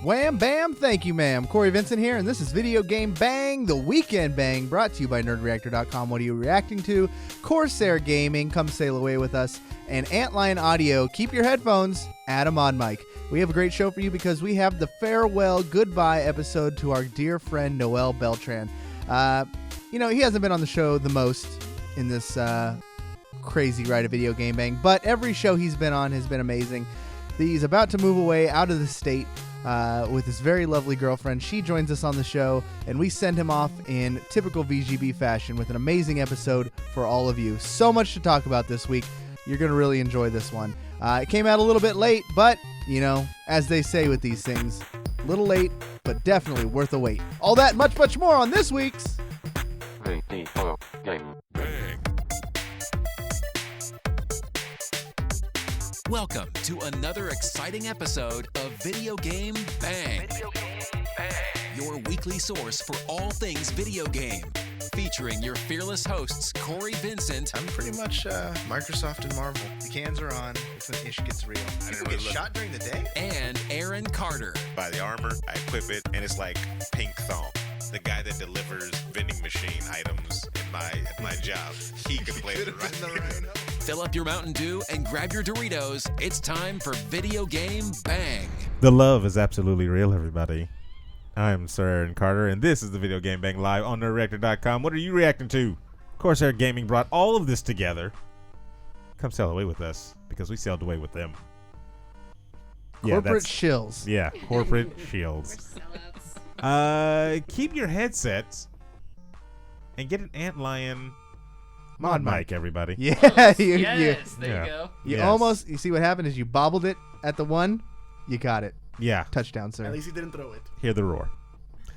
Wham, bam, thank you, ma'am. Corey Vincent here, and this is Video Game Bang, the Weekend Bang, brought to you by NerdReactor.com. What are you reacting to? Corsair Gaming, come sail away with us. And Antlion Audio, keep your headphones, add a mod mic. We have a great show for you because we have the farewell goodbye episode to our dear friend Noel Beltran. He hasn't been on the show the most in this crazy ride of Video Game Bang, but every show he's been on has been amazing. He's about to move away out of the state with his very lovely girlfriend. She joins us on the show, and we send him off in typical VGB fashion with an amazing episode for all of you. So much to talk about this week. You're going to really enjoy this one. It came out a little bit late, but, as they say with these things, a little late, but definitely worth the wait. All that much, much more on this week's Video Game Bang. Welcome to another exciting episode of Video Game Bang. Video Game Bang. Your weekly source for all things video game. Featuring your fearless hosts, Cory Vincent. I'm pretty much Microsoft and Marvel. The cans are on. It's when ish gets real. People get shot during the day? And Aaron Carter. Buy the armor, I equip it, and it's like Pink Thong. The guy that delivers vending machine items at my job. He could play the right. Fill up your Mountain Dew and grab your Doritos. It's time for Video Game Bang. The love is absolutely real, everybody. I'm Sir Aaron Carter, and this is the Video Game Bang live on NerdReactor.com. What are you reacting to? Corsair Gaming brought all of this together. Come sail away with us, because we sailed away with them. corporate shills. Yeah, corporate shields. Keep your headsets and get an Antlion mod mic, everybody. Yeah, there you go. You see what happened is you bobbled it at the one, you got it. Yeah. Touchdown, sir. At least he didn't throw it. Hear the roar.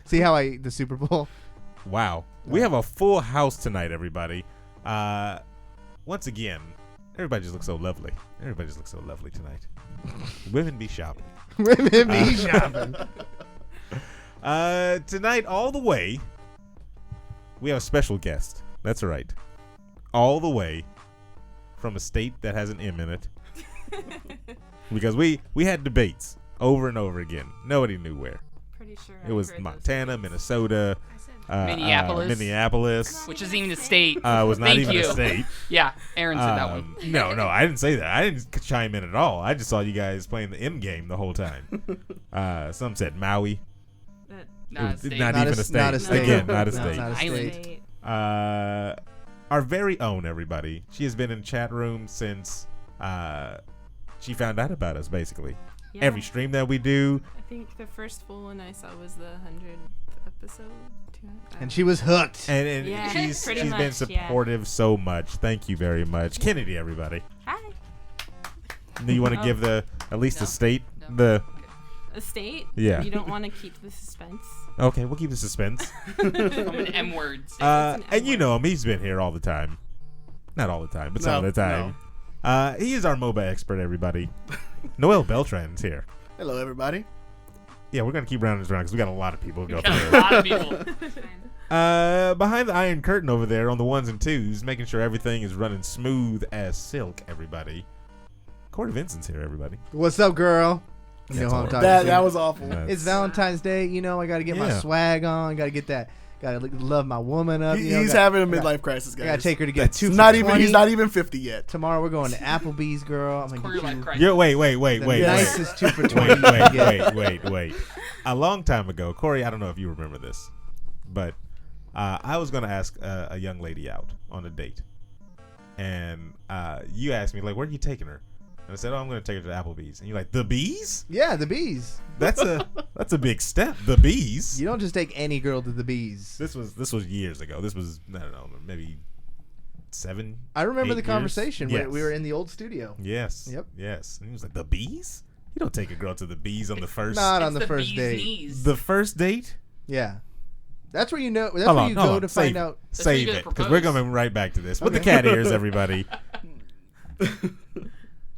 See how I ate the Super Bowl? Wow. We have a full house tonight, everybody. Once again, everybody just looks so lovely. Everybody just looks so lovely tonight. Women be shopping. Women be shopping. Tonight, all the way, we have a special guest. That's right. All the way from a state that has an M in it. Because we had debates over and over again. Nobody knew where. Pretty sure it was Montana, Minnesota, Minneapolis, which isn't even a state. Was not even a state. Yeah, Aaron said that one. No, I didn't say that. I didn't chime in at all. I just saw you guys playing the M game the whole time. Some said Maui. Not a state. Not even a state. Not a state. Again, not a No, state. not a state. Our very own, everybody. She has been in chat room since she found out about us, basically. Yeah. Every stream that we do. I think the first full one I saw was the 100th episode. And she was hooked. And Yeah, she's pretty been much, supportive so much. Thank you very much. Kennedy, everybody. Hi. Do you want to give at least the state? No. A state? Yeah. You don't want to keep the suspense? Okay, we'll keep the suspense. I'm an M word. And you know him. He's been here all the time. Not all the time, but some of the time. He is our MOBA expert, everybody. Noel Beltran's here. Hello, everybody. Yeah, we're going to keep rounding this around because we got a lot of people to go A through. lot of people. Behind the Iron Curtain over there on the ones and twos, making sure everything is running smooth as silk, everybody. Cory Vincent's here, everybody. What's up, girl? You know who I'm talking to. That was awful. It's Valentine's Day. I got to get my swag on. Got to get that. Got to love my woman up. He's having a midlife crisis, guys. I got to take her to get two. He's not even 50 yet. Tomorrow we're going to Applebee's, girl. I'm going to get you. Wait. Nicest 2 for 20. Wait. A long time ago, Cory, I don't know if you remember this, but I was going to ask a young lady out on a date. And you asked me, like, where are you taking her? And I said, I'm going to take her to Applebee's. And you're like, the bees? Yeah, the bees. That's a big step. The bees. You don't just take any girl to the bees. This was years ago. This was, I don't know, maybe 7. I remember 8 the conversation years. when we were in the old studio. Yes. Yep. Yes. And he was like, the bees? You don't take a girl to the bees on the first. Not on the first date. Knees. The first date? Yeah. That's where you know. That's where you go to find out. Save it, because we're coming right back to this. With the cat ears, everybody.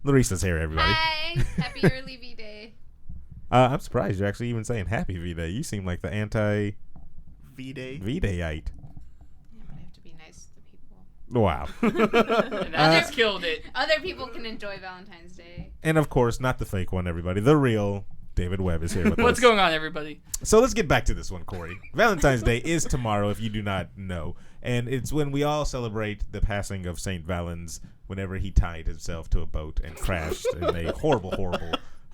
Larissa's here, everybody. Hi. Happy early V-Day. I'm surprised you're actually even saying Happy V-Day. You seem like the anti V-Day. V-Dayite. Yeah, but I have to be nice to people. Wow. And that just killed it. Other people can enjoy Valentine's Day. And of course, not the fake one, everybody. The real David Webb is here with us. What's going on, everybody? So let's get back to this one, Corey. Valentine's Day is tomorrow, if you do not know. And it's when we all celebrate the passing of St. Valens whenever he tied himself to a boat and crashed in a horrible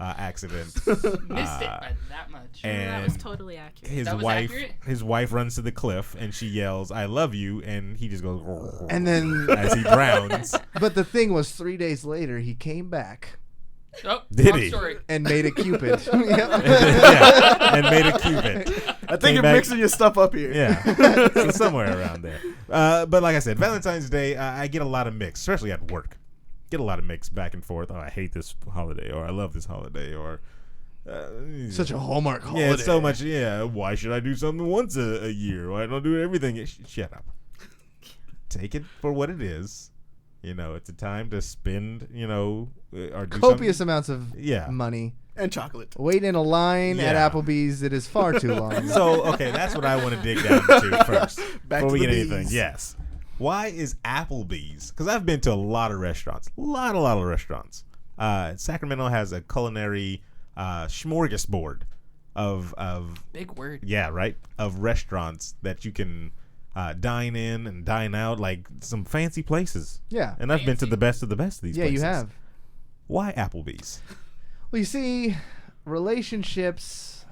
accident. Missed it by that much. And that was totally accurate. That was accurate? His wife runs to the cliff and she yells, "I love you," and he just goes And then, as he drowns. but the thing was, 3 days later, he came back Oh, Did wrong he? Story. and made a Cupid. Yep. Yeah, and made a Cupid. I think Came you're back- mixing your stuff up here. Yeah, so somewhere around there. But like I said, Valentine's Day, I get a lot of mix, especially at work. Get a lot of mix back and forth. Oh, I hate this holiday, or I love this holiday, or Such a Hallmark holiday. yeah, it's so much. Yeah, why should I do something once a year? Why don't I do everything? Shut up. Take it for what it is. You know, it's a time to spend. You know, or do Copious something. amounts of Yeah. money. And chocolate. Wait in a line at Yeah. Applebee's. It is far too long. So okay, that's what I want to dig down to first Back before to we the get anything. bees. Yes. Why is Applebee's? Because I've been to a lot of restaurants. A lot of restaurants. Sacramento has a culinary smorgasbord of Big word. yeah, right, of restaurants that you can dine in and dine out, like some fancy places. Yeah. And I've been to Fancy. the best of the best of these Yeah, places. you have. Why Applebee's? Well, you see, relationships.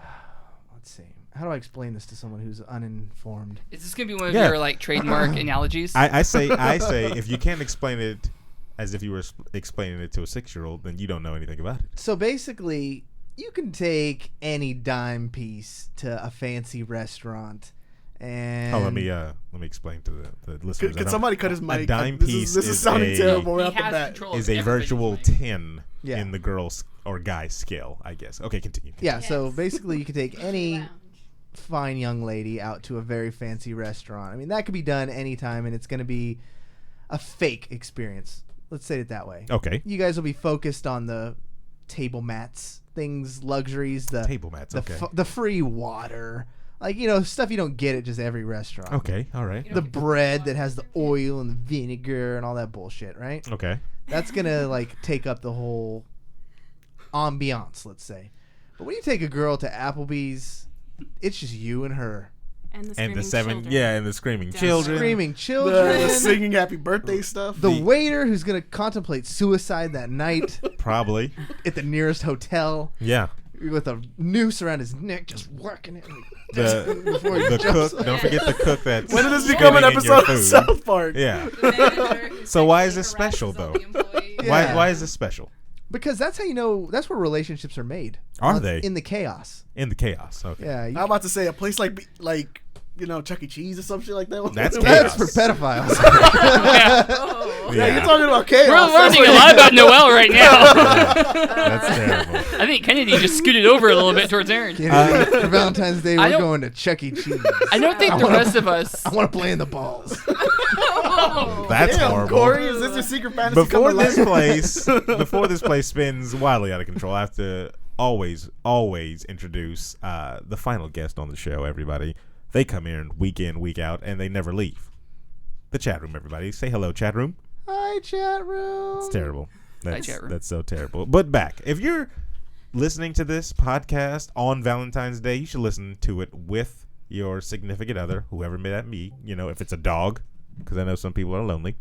Let's see. How do I explain this to someone who's uninformed? Is this gonna be one of Yeah. your like trademark analogies? I say if you can't explain it as if you were explaining it to a 6-year-old, then you don't know anything about it. So basically, you can take any dime piece to a fancy restaurant, and Oh, let me explain to the listeners. Could somebody cut his A mic? dime This piece is sounding a- terrible He right off the has bat. control of is a everybody's virtual mind. 10 Yeah. in the girls or guy scale, I guess. Okay, continue. yeah. So Yes. basically, you can take any Lounge. fine young lady out to a very fancy restaurant. I mean, that could be done anytime, and it's going to be a fake experience. Let's say it that way. Okay. You guys will be focused on the table mats, things, luxuries, the Table mats. the, Okay. the free water, like stuff you don't get at just every restaurant. Okay. All right. The bread that has the oil and the vinegar and all that bullshit, right? Okay. That's gonna take up the whole ambiance, let's say. But when you take a girl to Applebee's, it's just you and her. And the And screaming the 7, children. yeah, and the screaming Down children. Screaming The children. singing happy birthday stuff. The waiter who's gonna contemplate suicide that night Probably. at the nearest hotel Yeah. with a noose around his neck, just working it. The he the jumps cook. Don't forget the cook that's When did this become an spitting in your episode of food. South Park? Yeah. The manager who So why is sexually this special, harasses all though? the employees. Yeah. Why is this special? Because that's how you know. That's where relationships are made. Are they? in the chaos? In the chaos. Okay. Yeah, I'm about to say a place like Chuck E. Cheese or some shit like that. That's that's chaos. for pedophiles. Oh. Yeah, you're talking about chaos. We're That's learning what a lot about Noel right now. That's terrible. I think Kennedy just scooted over a little bit towards Aaron. For Valentine's Day, I we're don't- going to Chuck E. Cheese. I don't think the rest of us. I want to play in the balls. That's Damn, horrible. Corey, is this your secret fantasy? Before coming this life? before this place spins wildly out of control, I have to always introduce the final guest on the show. Everybody, they come in, week out, and they never leave. The chat room, everybody, say hello, chat room. Hi, chat room. It's terrible. That's, chat room. That's so terrible. But back, if you're listening to this podcast on Valentine's Day, you should listen to it with your significant other, whoever may that be. If it's a dog, because I know some people are lonely.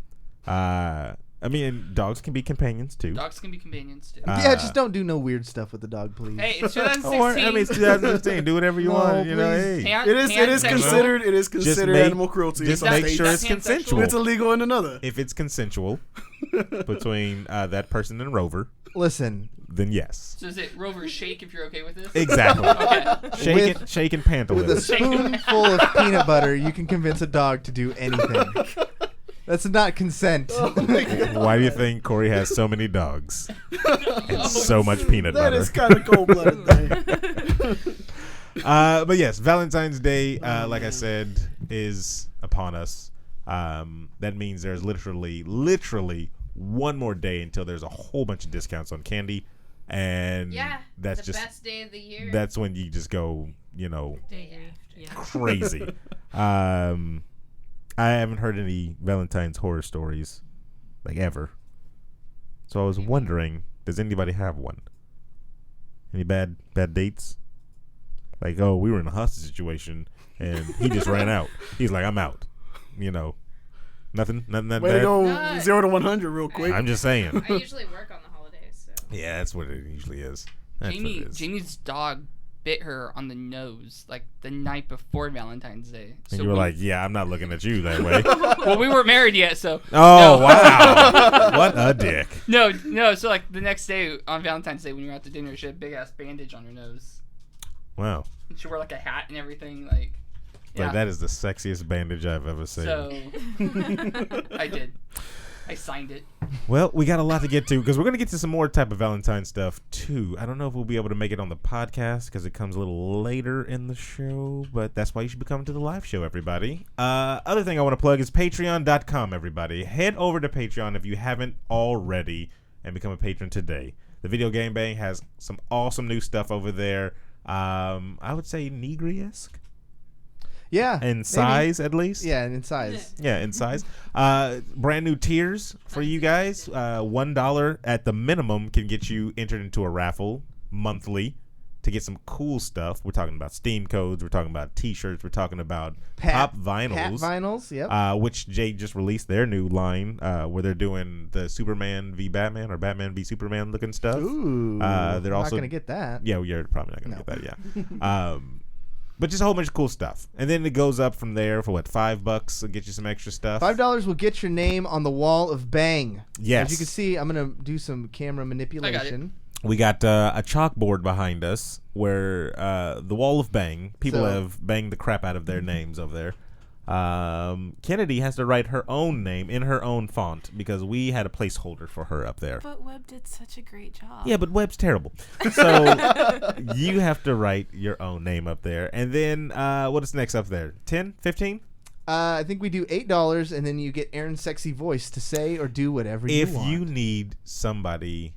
I mean, dogs can be companions too. Dogs can be companions too. Yeah, just don't do no weird stuff with the dog, please. Hey, it's 2016. Or, I mean, it's 2016. Do whatever you No, want. please. Hey. Hand- It is hand sexual. considered. It is considered make- animal cruelty. Just in some make states. sure it's That's pansexual. consensual. It's illegal in another. If it's consensual between that person and Rover, Listen, then yes. So is it Rover shake if you're okay with this? Exactly. Okay. Shake and pant a with a little. spoonful of peanut butter, you can convince a dog to do anything. That's not consent. Why do you think Corey has so many dogs and so much peanut That butter? is kind of cold-blooded, man. But yes, Valentine's Day, like I said, is upon us. That means there's literally one more day until there's a whole bunch of discounts on candy, and Yeah, that's the just best day of the year. that's when you just go, Yeah. crazy. I haven't heard any Valentine's horror stories, like ever. So I was wondering, does anybody have one? Any bad dates? Like, oh, we were in a hostage situation and he just ran out. He's like, I'm out. You know, nothing that Way bad. to go 0 to 100 real quick. I'm just saying. I usually work on the holidays, so. Yeah, that's what it usually is. That's what it is. Jamie's dog bit her on the nose like the night before Valentine's Day. And you were like, yeah, I'm not looking at you that way. Well, we weren't married yet, so. Oh, no. wow. What a dick. No. So like the next day on Valentine's Day when we were out to dinner, she had a big ass bandage on her nose. Wow. And she wore like a hat and everything. Like, yeah. Like, that is the sexiest bandage I've ever seen. So I did. I signed it. Well, we got a lot to get to because we're going to get to some more type of Valentine stuff too. I don't know if we'll be able to make it on the podcast because it comes a little later in the show, but that's why you should be coming to the live show, everybody. Other thing I want to plug is patreon.com, everybody. Head over to Patreon if you haven't already and become a patron today. The Video Game Bang has some awesome new stuff over there. I would say Negri-esque. Yeah. In size, at least. Yeah, and in size. Yeah, in size. Brand new tiers for you guys. $1 at the minimum can get you entered into a raffle monthly to get some cool stuff. We're talking about Steam codes. We're talking about T-shirts. We're talking about pop vinyls. Hat vinyls, yep. Which Jay just released their new line where they're doing the Superman v Batman or Batman v Superman looking stuff. Ooh. They're also not going to get that. Yeah, you're probably not going to get that, yeah. But just a whole bunch of cool stuff. And then it goes up from there for what, $5? It'll get you some extra stuff. $5 will get your name on the wall of Bang. Yes. As you can see, I'm going to do some camera manipulation. We got a chalkboard behind us where the wall of Bang, people have banged the crap out of their names over there. Kennedy has to write her own name in her own font because we had a placeholder for her up there. But Webb did such a great job. Yeah, but Webb's terrible. So you have to write your own name up there. And then what is next up there? 10? 15? I think we do $8, and then you get Aaron's sexy voice to say or do whatever you want. If you need somebody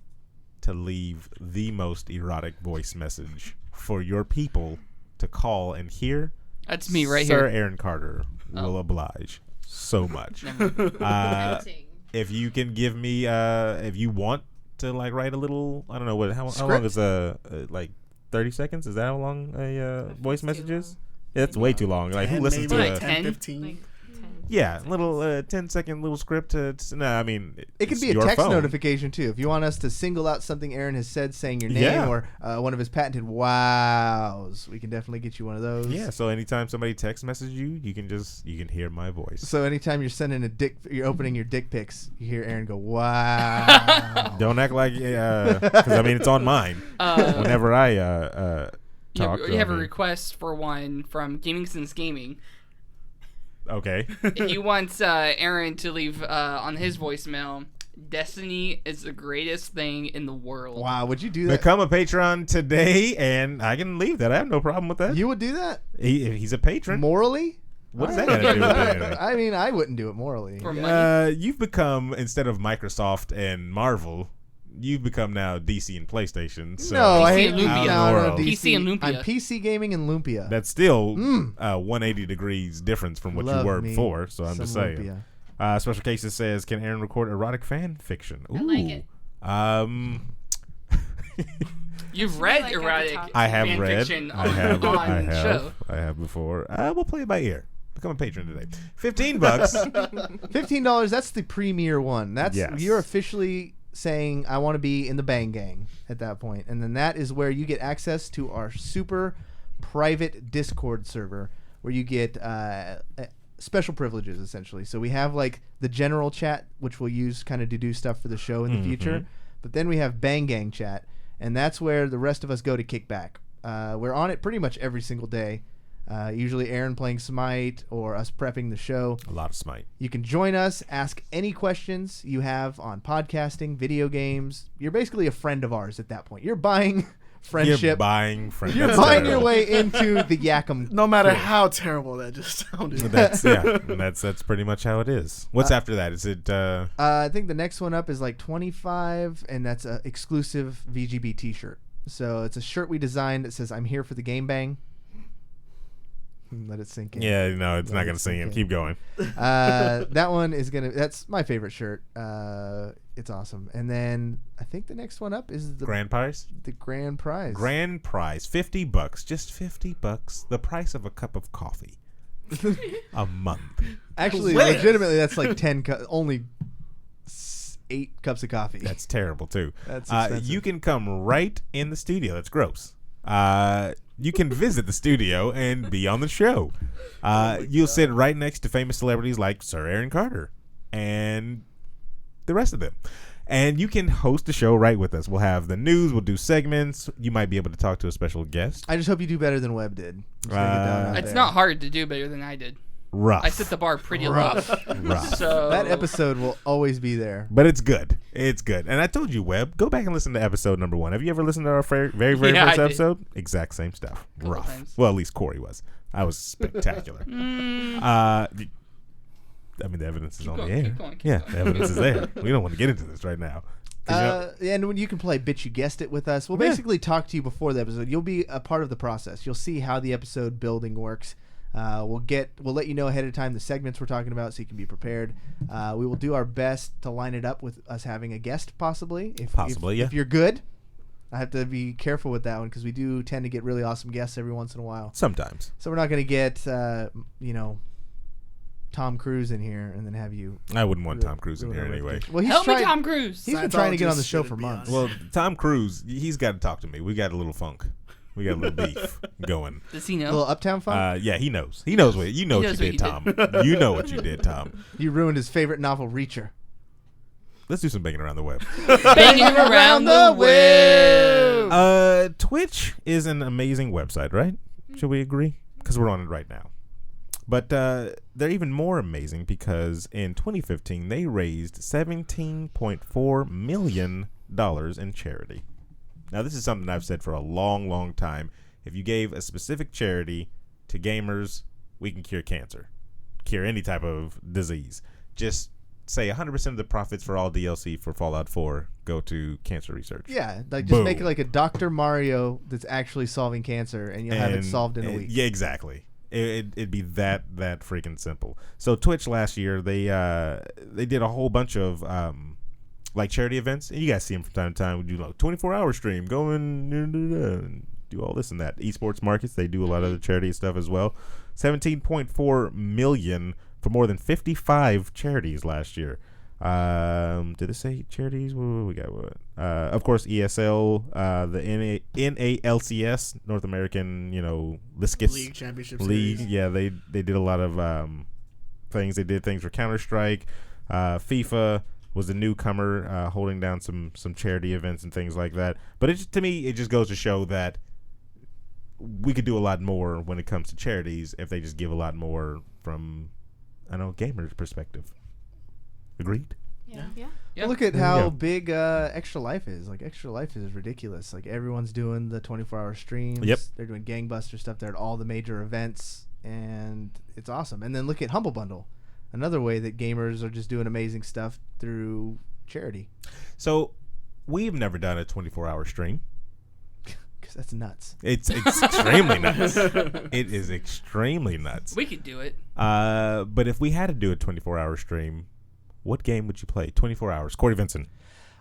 to leave the most erotic voice message for your people to call and hear, that's me right Sir here. Aaron Carter will oblige so much. If you can give me, if you want to like write a little, I don't know how long is like 30 seconds? Is that how long a voice message is? Yeah, that's way too long. Like, who listens to like 10, 15? Yeah, little 10-second little script to no, I mean it could be a text notification too. If you want us to single out something Aaron has said, saying your name or one of his patented wows, we can definitely get you one of those. Yeah, so anytime somebody text messages you, you can hear my voice. So anytime you're sending you're opening your dick pics, you hear Aaron go, wow. Don't act like because I mean it's on mine. Whenever I talk, you have a request for one from Gaming Since Gaming. Okay. He wants Aaron to leave on his voicemail, Destiny is the greatest thing in the world. Wow, would you do that? Become a patron today, and I can leave that. I have no problem with that. You would do that? He's a patron. Morally? What does that got to do with anything? I mean, I wouldn't do it morally. For money. You've become, instead of Microsoft and Marvel, you've become now DC and PlayStation. So no, I PC hate and Lumpia. no, DC. PC and Lumpia. I'm PC gaming and Lumpia. That's still 180 degrees difference from what you were before. So I'm just saying. Special Cases says, can Aaron record erotic fan fiction? Ooh. I like it. You've read like erotic I have fan read. fiction I have. on I have. show. I have before. We'll play it by ear. Become a patron today. $15. $15. That's the premier one. That's you're officially saying I want to be in the Bang Gang at that point, and then that is where you get access to our super private Discord server where you get special privileges essentially. So we have like the general chat, which we'll use kind of to do stuff for the show in the future, but then we have Bang Gang chat, and that's where the rest of us go to kick back. We're on it pretty much every single day. Usually Aaron playing Smite or us prepping the show. A lot of Smite. You can join us, ask any questions you have on podcasting, video games. You're basically a friend of ours at that point. You're buying friendship. You're buying friendship. You're buying your way into the Yakum. No matter how terrible that just sounded. That's pretty much how it is. What's after that? Is it? I think the next one up is like 25, and that's an exclusive VGB T-shirt. So it's a shirt we designed that says "I'm here for the game bang." Let it sink in. Yeah, no, it's not gonna sink in. Keep going. That one is gonna. That's my favorite shirt. It's awesome. And then I think the next one up is the Grand prize. The grand prize. Grand prize, $50, just $50. The price of a cup of coffee a month. Actually, Where? legitimately, that's like 10 only 8 cups of coffee. That's terrible too. That's expensive. You can come right in the studio. That's gross. You can visit the studio and be on the show. You'll sit right next to famous celebrities like Sir Aaron Carter and the rest of them. And you can host the show right with us. We'll have the news. We'll do segments. You might be able to talk to a special guest. I just hope you do better than Webb did. Just gonna get down out It's there. not hard to do better than I did. Rough. I set the bar pretty Rough. low. Rough. So That episode will always be there. But it's good. It's good. And I told you, Webb, go back and listen to episode number 1. Have you ever listened to our very Yeah, I first did. episode? Exact same stuff. Couple Rough. times. Well, at least Cory was. I was spectacular. I mean, the evidence is Keep on going, the air. keep going, keep Yeah, going. the evidence is there. We don't want to get into this right now. 'Cause And when you can play Bitch You Guessed It with us, we'll Yeah. basically talk to you before the episode. You'll be a part of the process. You'll see how the episode building works. We'll let you know ahead of time the segments we're talking about so you can be prepared. We will do our best to line it up with us having a guest possibly. If you're good. I have to be careful with that one because we do tend to get really awesome guests every once in a while. Sometimes. So we're not going to get, Tom Cruise in here and then have you. I wouldn't want Tom Cruise in ruin here our anyway. reputation. Well, Help me, Tom Cruise. He's been trying to get on the show Scientologists for months. Well, Tom Cruise, he's got to talk to me. We got a little funk. We got a little beef going. Does he A know? little Uptown Funk? Yeah, he knows. He knows what you know. What you did, Tom. You know what you did, Tom. You ruined his favorite novel, Reacher. Let's do some banging around the web. Banging around the web. Twitch is an amazing website, right? Should we agree? Because we're on it right now. But they're even more amazing because in 2015 they raised $17.4 million in charity. Now this is something I've said for a long, long time. If you gave a specific charity to gamers, we can cure cancer, cure any type of disease. Just say 100% of the profits for all DLC for Fallout 4 go to cancer research. Yeah, like just make it Boom. like a Dr. Mario that's actually solving cancer, and you'll have it solved in a week. Yeah, exactly. It'd be that freaking simple. So Twitch last year they did a whole bunch of like charity events, and you guys see them from time to time. We do like 24-hour stream, go in and do all this and that. Esports markets, they do a lot of the charity stuff as well. 17.4 million for more than 55 charities last year. Did it say charities? What we got? What? Of course, ESL, the NALCS, North American, Liscus League Championship League. Series. Yeah, they did a lot of things. They did things for Counter-Strike. FIFA was a newcomer, holding down some charity events and things like that. But to me, it just goes to show that we could do a lot more when it comes to charities if they just give a lot more from, gamers' perspective. Agreed? Yeah. Well, look at There you how go. big Extra Life is. Like, Extra Life is ridiculous. Like, everyone's doing the 24-hour streams. Yep. They're doing gangbuster stuff. They're at all the major events, and it's awesome. And then look at Humble Bundle, another way that gamers are just doing amazing stuff through charity. So we've never done a 24-hour stream. Because that's nuts. It's extremely nuts. It is extremely nuts. We could do it. But if we had to do a 24-hour stream, what game would you play? 24 hours. Cory Vincent.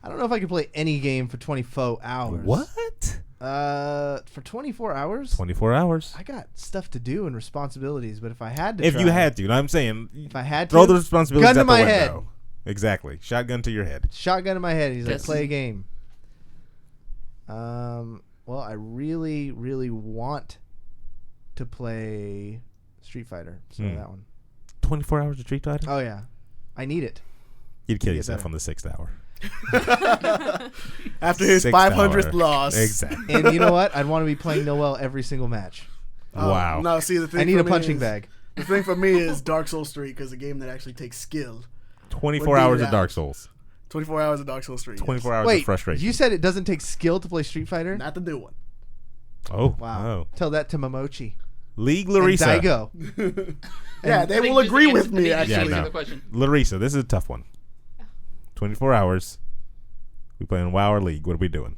I don't know if I could play any game for 24 hours. What? For 24 hours? 24 hours. I got stuff to do and responsibilities, but if I had to If you try- had to, you know what I'm saying? If I had throw to, the responsibilities gun to out the my window. head. Exactly. Shotgun to your head. Shotgun in my head. He's like, Yes. play a game. Well, I really, really want to play Street Fighter. So that one. 24 hours of Street Fighter? Oh, yeah. I need it. You'd kill get yourself better. on the 6th hour. After his 6th 500th hour. loss. Exactly. And you know what? I'd want to be playing Noel every single match. Wow. No, see, the thing I need for a me punching is- bag. The thing for me is Dark Souls 3 because a game that actually takes skill. 24 Would be hours of that. Dark Souls. 24 hours of Dark Souls 3. 24 hours Wait, of frustration. you said it doesn't take skill to play Street Fighter? Not the new one. Oh, Wow. wow. Tell that to Momochi. League And Larissa. Daigo. Yeah, they I think will just agree answer- with me, I think just Yeah, actually. answer no. the question. Larissa, this is a tough one. 24 hours. We playing WoW or League. What are we doing?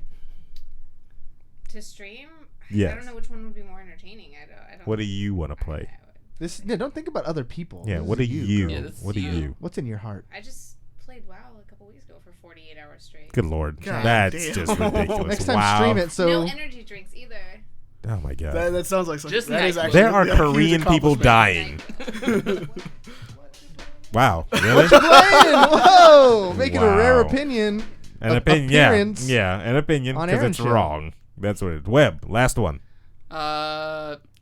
To stream? Yes. I don't know which one would be more entertaining. I don't. What do you want to play? Don't think about other people. Yeah, This what is do you? Yeah, this is What do you. you? What's in your heart? I just played WoW a couple couple weeks ago for 48 hours straight. Good Lord. God That's damn. just ridiculous. Next time, wow. stream it. So No energy drinks either. Oh my God. That sounds like something. Just That is night actually There are a huge Korean people accomplishment. dying. Wow. Really? playing. Whoa, making a rare Wow. opinion. An opinion. Yeah. appearance Yeah. An opinion on because Aaron's it's show. wrong. That's what it is. Webb. Last one.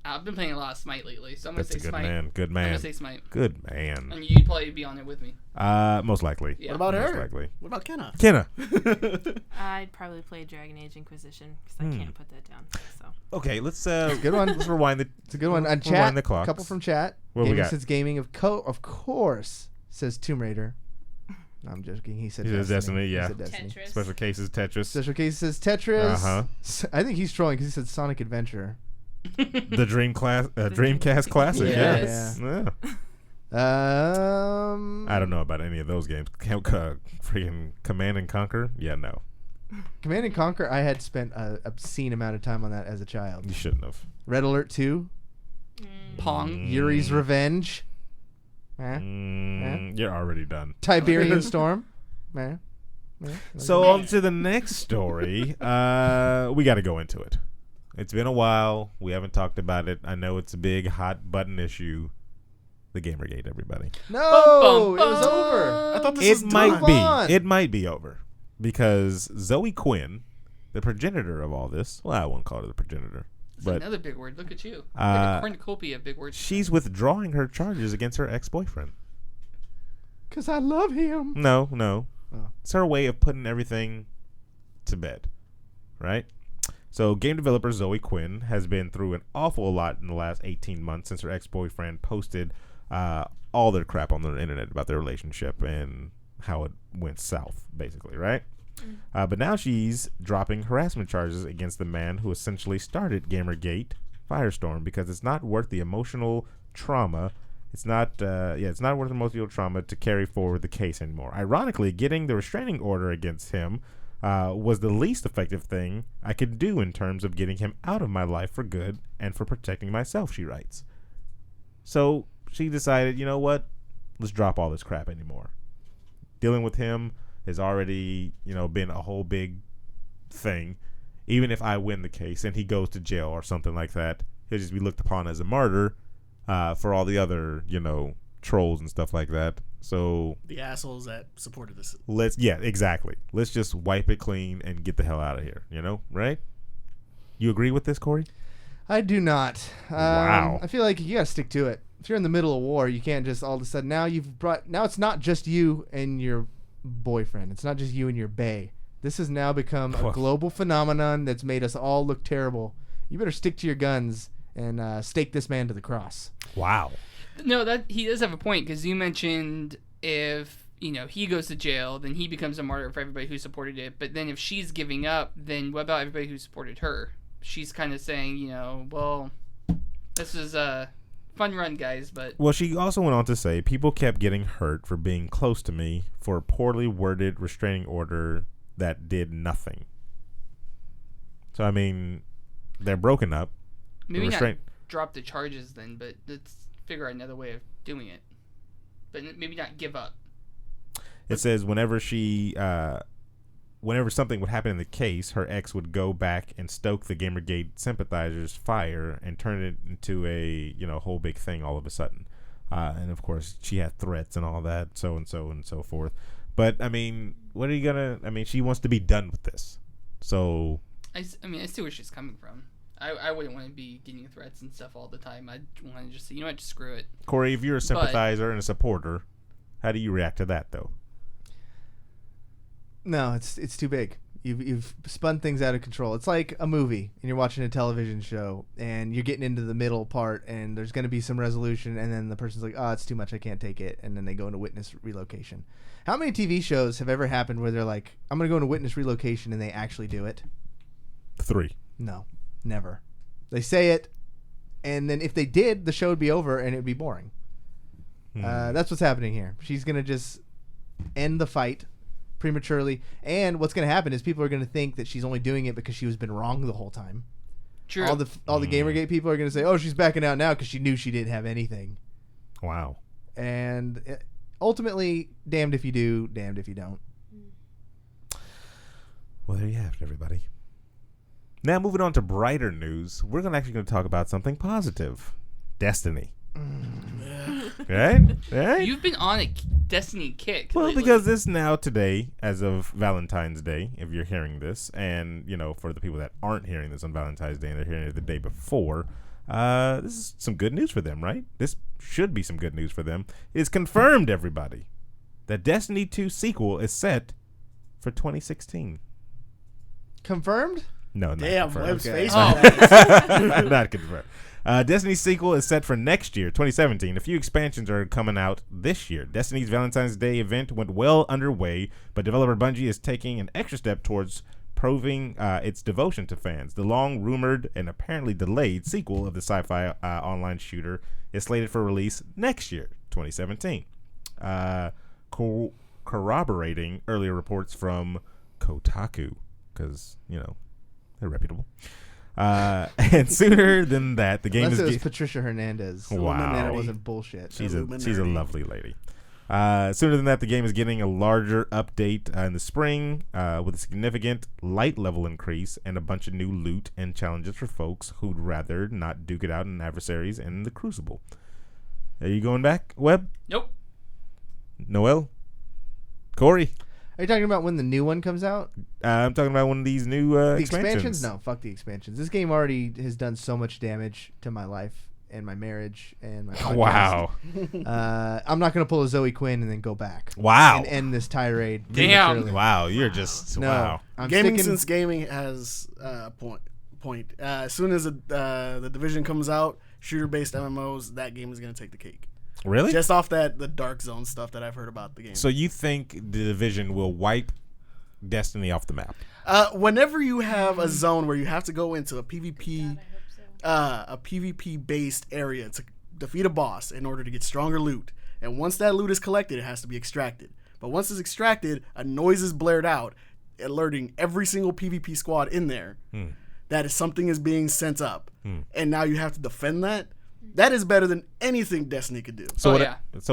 I've been playing a lot of Smite lately, so I'm gonna That's say a good Smite. man. Good I'm man. gonna say Smite. Good man. And you'd probably be on it with me. Most likely. Yeah. What about Most her? likely. What about Kenna? Kenna. I'd probably play Dragon Age Inquisition because I can't put that down. So Okay, let's Good one. let's rewind the It's a good one. On rewind chat, the clock. couple from chat. What we Gaming got? says gaming of course says Tomb Raider. No, I'm joking. He said He says Destiny, He yeah. said Destiny. Tetris. Special cases Tetris. Special case says Tetris. Uh-huh. I think he's trolling because he said Sonic Adventure. The Dreamcast classic. Yes. Yeah. I don't know about any of those games. Freaking Command and Conquer. Yeah, no. Command and Conquer. I had spent an obscene amount of time on that as a child. You shouldn't have. Red Alert 2. Pong. Yuri's Revenge. You're already done. Tiberian Storm. So on to the next story. We got to go into it. It's been a while. We haven't talked about it. I know it's a big hot button issue. The Gamergate, everybody. No, it was over. I thought this It was might done. be. It might be over because Zoe Quinn, the progenitor of all this. Well, I won't call her the progenitor, That's but another big word. Look at you. Like a cornucopia of big words. she's withdrawing her charges against her ex-boyfriend. Because I love him. No. Oh. It's her way of putting everything to bed, right? So game developer Zoe Quinn has been through an awful lot in the last 18 months since her ex-boyfriend posted all their crap on the internet about their relationship and how it went south, basically, right? But now she's dropping harassment charges against the man who essentially started Gamergate Firestorm because it's not worth the emotional trauma. It's not worth the emotional trauma to carry forward the case anymore. Ironically, getting the restraining order against him was the least effective thing I could do in terms of getting him out of my life for good and for protecting myself, she writes. So she decided, you know what? Let's drop all this crap anymore. Dealing with him has already, been a whole big thing. Even if I win the case and he goes to jail or something like that, he'll just be looked upon as a martyr for all the other, trolls and stuff like that. So The assholes that supported this. exactly. Let's just wipe it clean and get the hell out of here, right? You agree with this, Corey? I do not. Wow. I feel like you gotta stick to it. If you're in the middle of war, you can't just all of a sudden now it's not just you and your boyfriend. It's not just you and your bae. This has now become a global phenomenon that's made us all look terrible. You better stick to your guns and stake this man to the cross. Wow. No, that he does have a point because you mentioned if he goes to jail, then he becomes a martyr for everybody who supported it. But then if she's giving up, then what about everybody who supported her? She's kind of saying, well, this is a fun run, guys. But Well, she also went on to say, people kept getting hurt for being close to me for a poorly worded restraining order that did nothing. So, I mean, they're broken up. maybe not drop the charges then, but let's figure out another way of doing it. But maybe not give up. It says whenever something would happen in the case, her ex would go back and stoke the Gamergate sympathizers' fire and turn it into a whole big thing all of a sudden. And of course, she had threats and all that, so and so forth. But I mean, what are you gonna? I mean, she wants to be done with this. So I see where she's coming from. I wouldn't want to be getting threats and stuff all the time. I'd want to just say, just screw it. Corey, if you're a sympathizer and a supporter, how do you react to that though? No, it's too big. You've spun things out of control. It's like a movie and you're watching a television show and you're getting into the middle part and there's going to be some resolution and then the person's like, oh, it's too much, I can't take it, and then they go into witness relocation. How many TV shows have ever happened where they're like, I'm going to go into witness relocation and they actually do it? 3. No, never. They say it, and then if they did, the show would be over and it would be boring. That's what's happening here. She's going to just end the fight prematurely, and what's going to happen is people are going to think that she's only doing it because she was been wrong the whole time. True. All the Gamergate people are going to say, oh, she's backing out now because she knew she didn't have anything. Wow. And ultimately, damned if you do, damned if you don't. Well, there you have it, everybody. Now, moving on to brighter news, we're actually going to talk about something positive. Destiny. Right? You've been on a Destiny kick. Well, lately. because this now today, as of Valentine's Day, if you're hearing this, and, for the people that aren't hearing this on Valentine's Day and they're hearing it the day before, this is some good news for them, right? This should be some good news for them. It's confirmed, everybody, that Destiny 2 sequel is set for 2016. Confirmed? No, not Damn, confirmed. Webb's face. Not confirmed. Destiny's sequel is set for next year, 2017. A few expansions are coming out this year. Destiny's Valentine's Day event went well underway, but developer Bungie is taking an extra step towards proving its devotion to fans. The long-rumored and apparently delayed sequel of the sci-fi online shooter is slated for release next year, 2017. Corroborating earlier reports from Kotaku, because, they're reputable. And sooner than that, the game Unless it was is... Patricia Hernandez. Wow. That wasn't bullshit. She's a lovely lady. Sooner than that, the game is getting a larger update in the spring with a significant light level increase and a bunch of new loot and challenges for folks who'd rather not duke it out in adversaries in the Crucible. Are you going back, Webb? Nope. Noel? Corey? Are you talking about when the new one comes out? I'm talking about one of these new The expansions. expansions? No, fuck the expansions. This game already has done so much damage to my life and my marriage and my podcast. Wow. I'm not going to pull a Zoe Quinn and then go back. Wow. And end this tirade. Damn. prematurely. Wow, you're just... No. Wow. I'm Gaming sticking- since gaming has a point. As soon as the Division comes out, shooter-based MMOs, that game is going to take the cake. Really? Just off the Dark Zone stuff that I've heard about the game. So you think the Division will wipe Destiny off the map? Whenever you have a zone where you have to go into a PvP, a PvP-based area to defeat a boss in order to get stronger loot, and once that loot is collected, it has to be extracted. But once it's extracted, a noise is blared out, alerting every single PvP squad in there that something is being sent up, and now you have to defend that. That is better than anything Destiny could do. So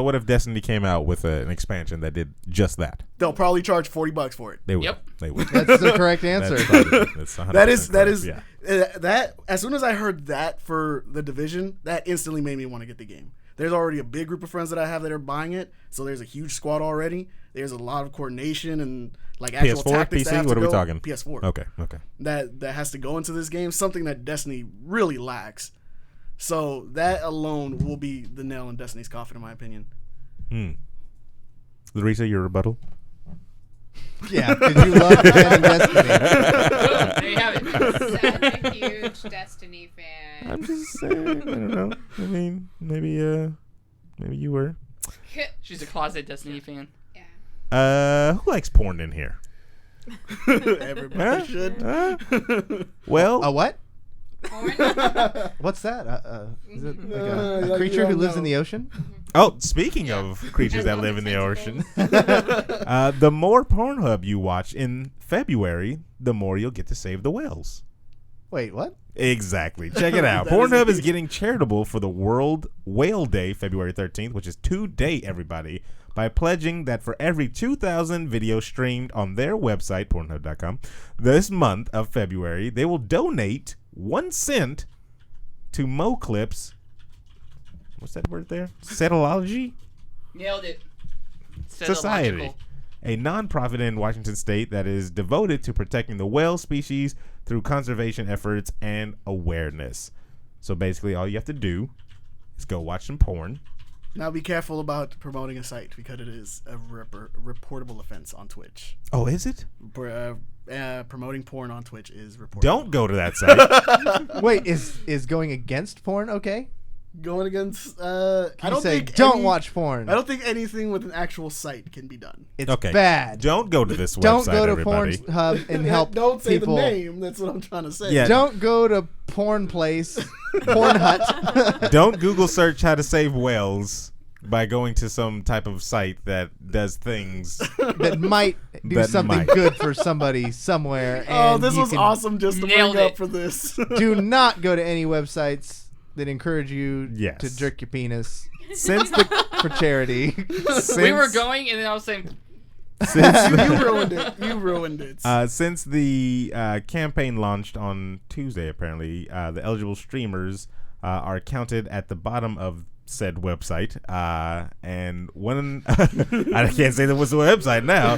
what if Destiny came out with an expansion that did just that? They'll probably charge $40 for it. They would. Yep. They would. That's the correct answer. That's 100% That is correct. that. As soon as I heard that for the Division, that instantly made me want to get the game. There's already a big group of friends that I have that are buying it, so there's a huge squad already. There's a lot of coordination and actual PS4, tactics that PC. have What to are we go. talking? PS4. Okay. That has to go into this game. Something that Destiny really lacks. So that alone will be the nail in Destiny's coffin, in my opinion. Larissa, your rebuttal? Yeah, because you love defending Destiny. There you have it. Such a huge Destiny fan. I'm just saying. I don't know. I mean, maybe you were. She's a closet Destiny fan. Yeah. Who likes porn in here? Everybody should. Well, A what? Porn? What's that? Is it like a creature who lives in the ocean? oh, speaking of creatures that live in the ocean, the more Pornhub you watch in February, the more you'll get to save the whales. Wait, what? Exactly. Check it out. Pornhub is getting charitable for the World Whale Day, February 13th, which is today, everybody, by pledging that for every 2,000 videos streamed on their website, Pornhub.com, this month of February, they will donate 1 cent to MoClip's, what's that word there? Cetology Nailed it. Society, a nonprofit in Washington State that is devoted to protecting the whale species through conservation efforts and awareness. So basically, all you have to do is go watch some porn. Now be careful about promoting a site because it is a reportable offense on Twitch. Oh, is it? Promoting porn on Twitch is reportable. Don't go to that site. Wait, is going against porn okay? Going against I don't think don't watch porn. I don't think anything with an actual site can be done. It's Okay. bad. Don't go to this website, Don't go to everybody. Pornhub and help Don't say people. the name. That's what I'm trying to say. Yeah. Don't go to Porn Place, Porn Hut. Don't Google search how to save whales by going to some type of site that does things. that might do That something might. good for somebody somewhere. Oh, and this you was can awesome just to Nailed bring up it. for this. Do not go to any websites that encourage you Yes. to jerk your penis Since the for charity. We were going, and then I was saying, You ruined it. You ruined it. Since the campaign launched on Tuesday, apparently, the eligible streamers are counted at the bottom of said website. And one, I can't say that was the website now.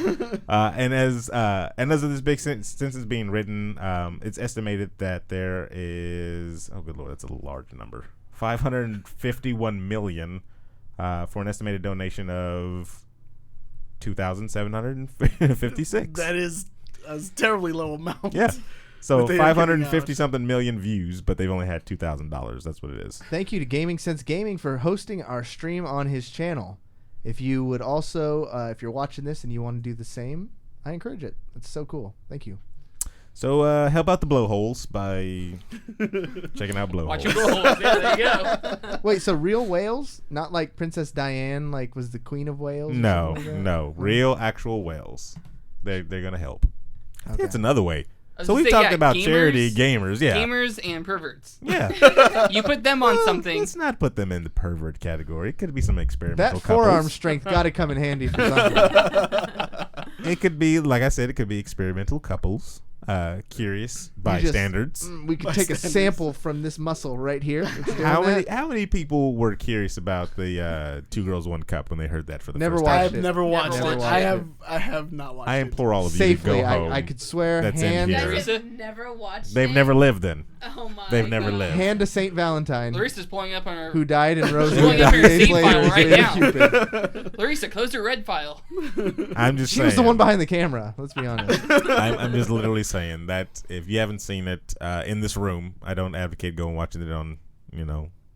And as of this big since it's being written, it's estimated that there is, oh good lord, that's a large number, 551 million for an estimated donation of 2,756. That is a terribly low amount. Yeah. So But they are giving 550 something million views, but they've only had $2,000. That's what it is. Thank you to Gaming Sense Gaming for hosting our stream on his channel. If you would also, if you're watching this and you want to do the same, I encourage it. It's so cool. Thank you. So help out the blowholes by checking out blowholes. Watch your blowholes. Yeah, there you go. Wait, so real whales? Not like Princess Diane, like was the Queen of Wales? or No, something like that? no, real actual whales. They're gonna help. Okay. That's another way. I was So gonna we've say, talked yeah, about gamers- charity gamers, yeah. Gamers and perverts. Yeah. You put them on something. Let's not put them in the pervert category. It could be some experimental That couples. forearm strength got to come in handy for something. It could be, like I said, it could be experimental couples, curious bystanders. We could take a sample from this muscle right here. Let's do How that. many people were curious about the Two Girls One Cup when they heard that for the Never first watched time? I've never watched Never it. watched I have not watched it. I implore all of you Safely, to go home. I could swear, That's in hand, here. Larissa? I've never watched They've it. never lived then. Oh my They've never God. lived. hand to Saint Valentine, Larissa's pulling up on her. who died in Rosewood Pulling up 2 your days save later. file as right Lady now. Cupid. Larissa, close her red file. I'm just She saying. was the one behind the camera. Let's be honest. I'm just literally saying that if you haven't seen it in this room, I don't advocate going watching it on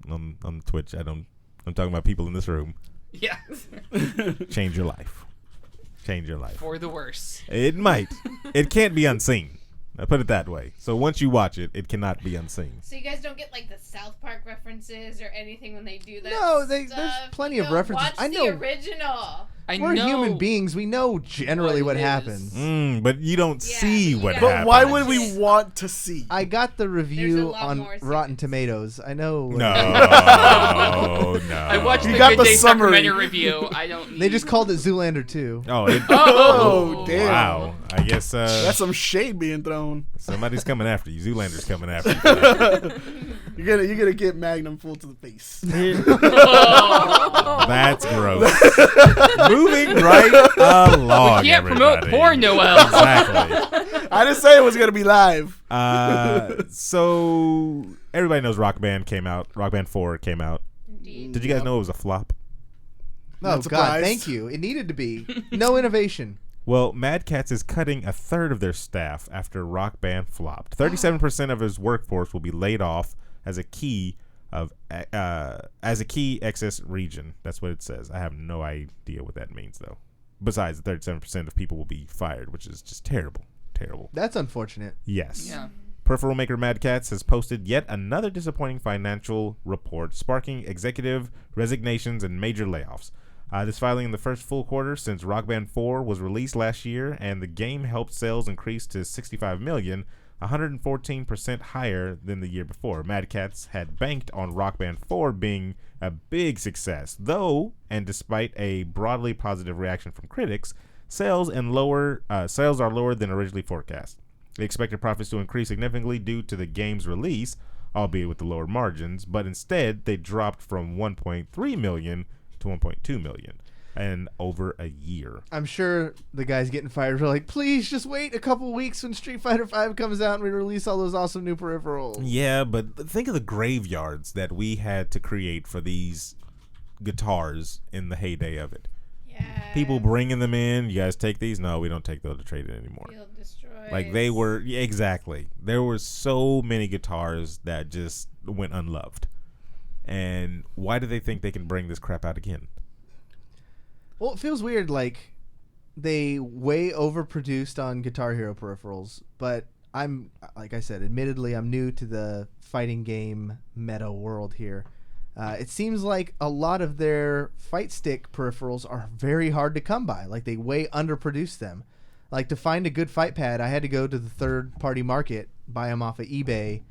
on Twitch. I'm talking about people in this room. Yeah. Change your life. Change your life. For the worse. It might. It can't be unseen. I put it that way. So once you watch it, it cannot be unseen. So you guys don't get like the South Park references or anything when they do that. No, there's stuff? plenty You of don't references. Watch I know. the original. We're human beings. We know generally what what it happens. But you don't Yeah, see but you what gotta- happens. But why would we want to see? I got the There's review a lot on more Rotten secrets. Tomatoes. I know. No, no. I watched You the got Good the Day summary. Sacramento review. I don't. They just called it Zoolander 2. Oh, Oh, damn. wow. I guess That's some shade being thrown. somebody's coming after you. Zoolander's coming after you. You're gonna get Magnum full to the face. That's gross. Moving right along. Can't promote everybody. porn, Noel. Exactly. I didn't say it was gonna be live. So everybody knows Rock Band came out. Rock Band 4 came out. Indeed. Did you guys know it was a flop? Oh, Not God. surprised. Thank you. It needed to be. No innovation. Well, Mad Catz is cutting a third of their staff after Rock Band flopped. 37% of his workforce will be laid off as a key excess region. That's what it says. I have no idea what that means though. Besides, the 37% of people will be fired, which is just terrible. Terrible. That's unfortunate. Yes. Yeah. Peripheral maker Mad Catz has posted yet another disappointing financial report, sparking executive resignations and major layoffs. This filing in the first full quarter since Rock Band 4 was released last year, and the game helped sales increase to $65 million, 114% higher than the year before. Mad Catz had banked on Rock Band 4 being a big success, though, and despite a broadly positive reaction from critics, sales are lower than originally forecast. They expected profits to increase significantly due to the game's release, albeit with the lower margins, but instead they dropped from $1.3 million to $1.2 million in over a year. I'm sure the guys getting fired were like, please just wait a couple weeks when Street Fighter V comes out and we release all those awesome new peripherals. Yeah, but think of the graveyards that we had to create for these guitars in the heyday of it. Yeah. People bringing them in. You guys take these? No, we don't take those to trade in anymore. Field destroys. Like they were, yeah, exactly. There were so many guitars that just went unloved. And why do they think they can bring this crap out again? Well, it feels weird, like they way overproduced on Guitar Hero peripherals, but I'm, like I said, admittedly, I'm new to the fighting game meta world here. It seems like a lot of their fight stick peripherals are very hard to come by. Like they way underproduce them. Like to find a good fight pad, I had to go to the third-party market, buy them off of eBay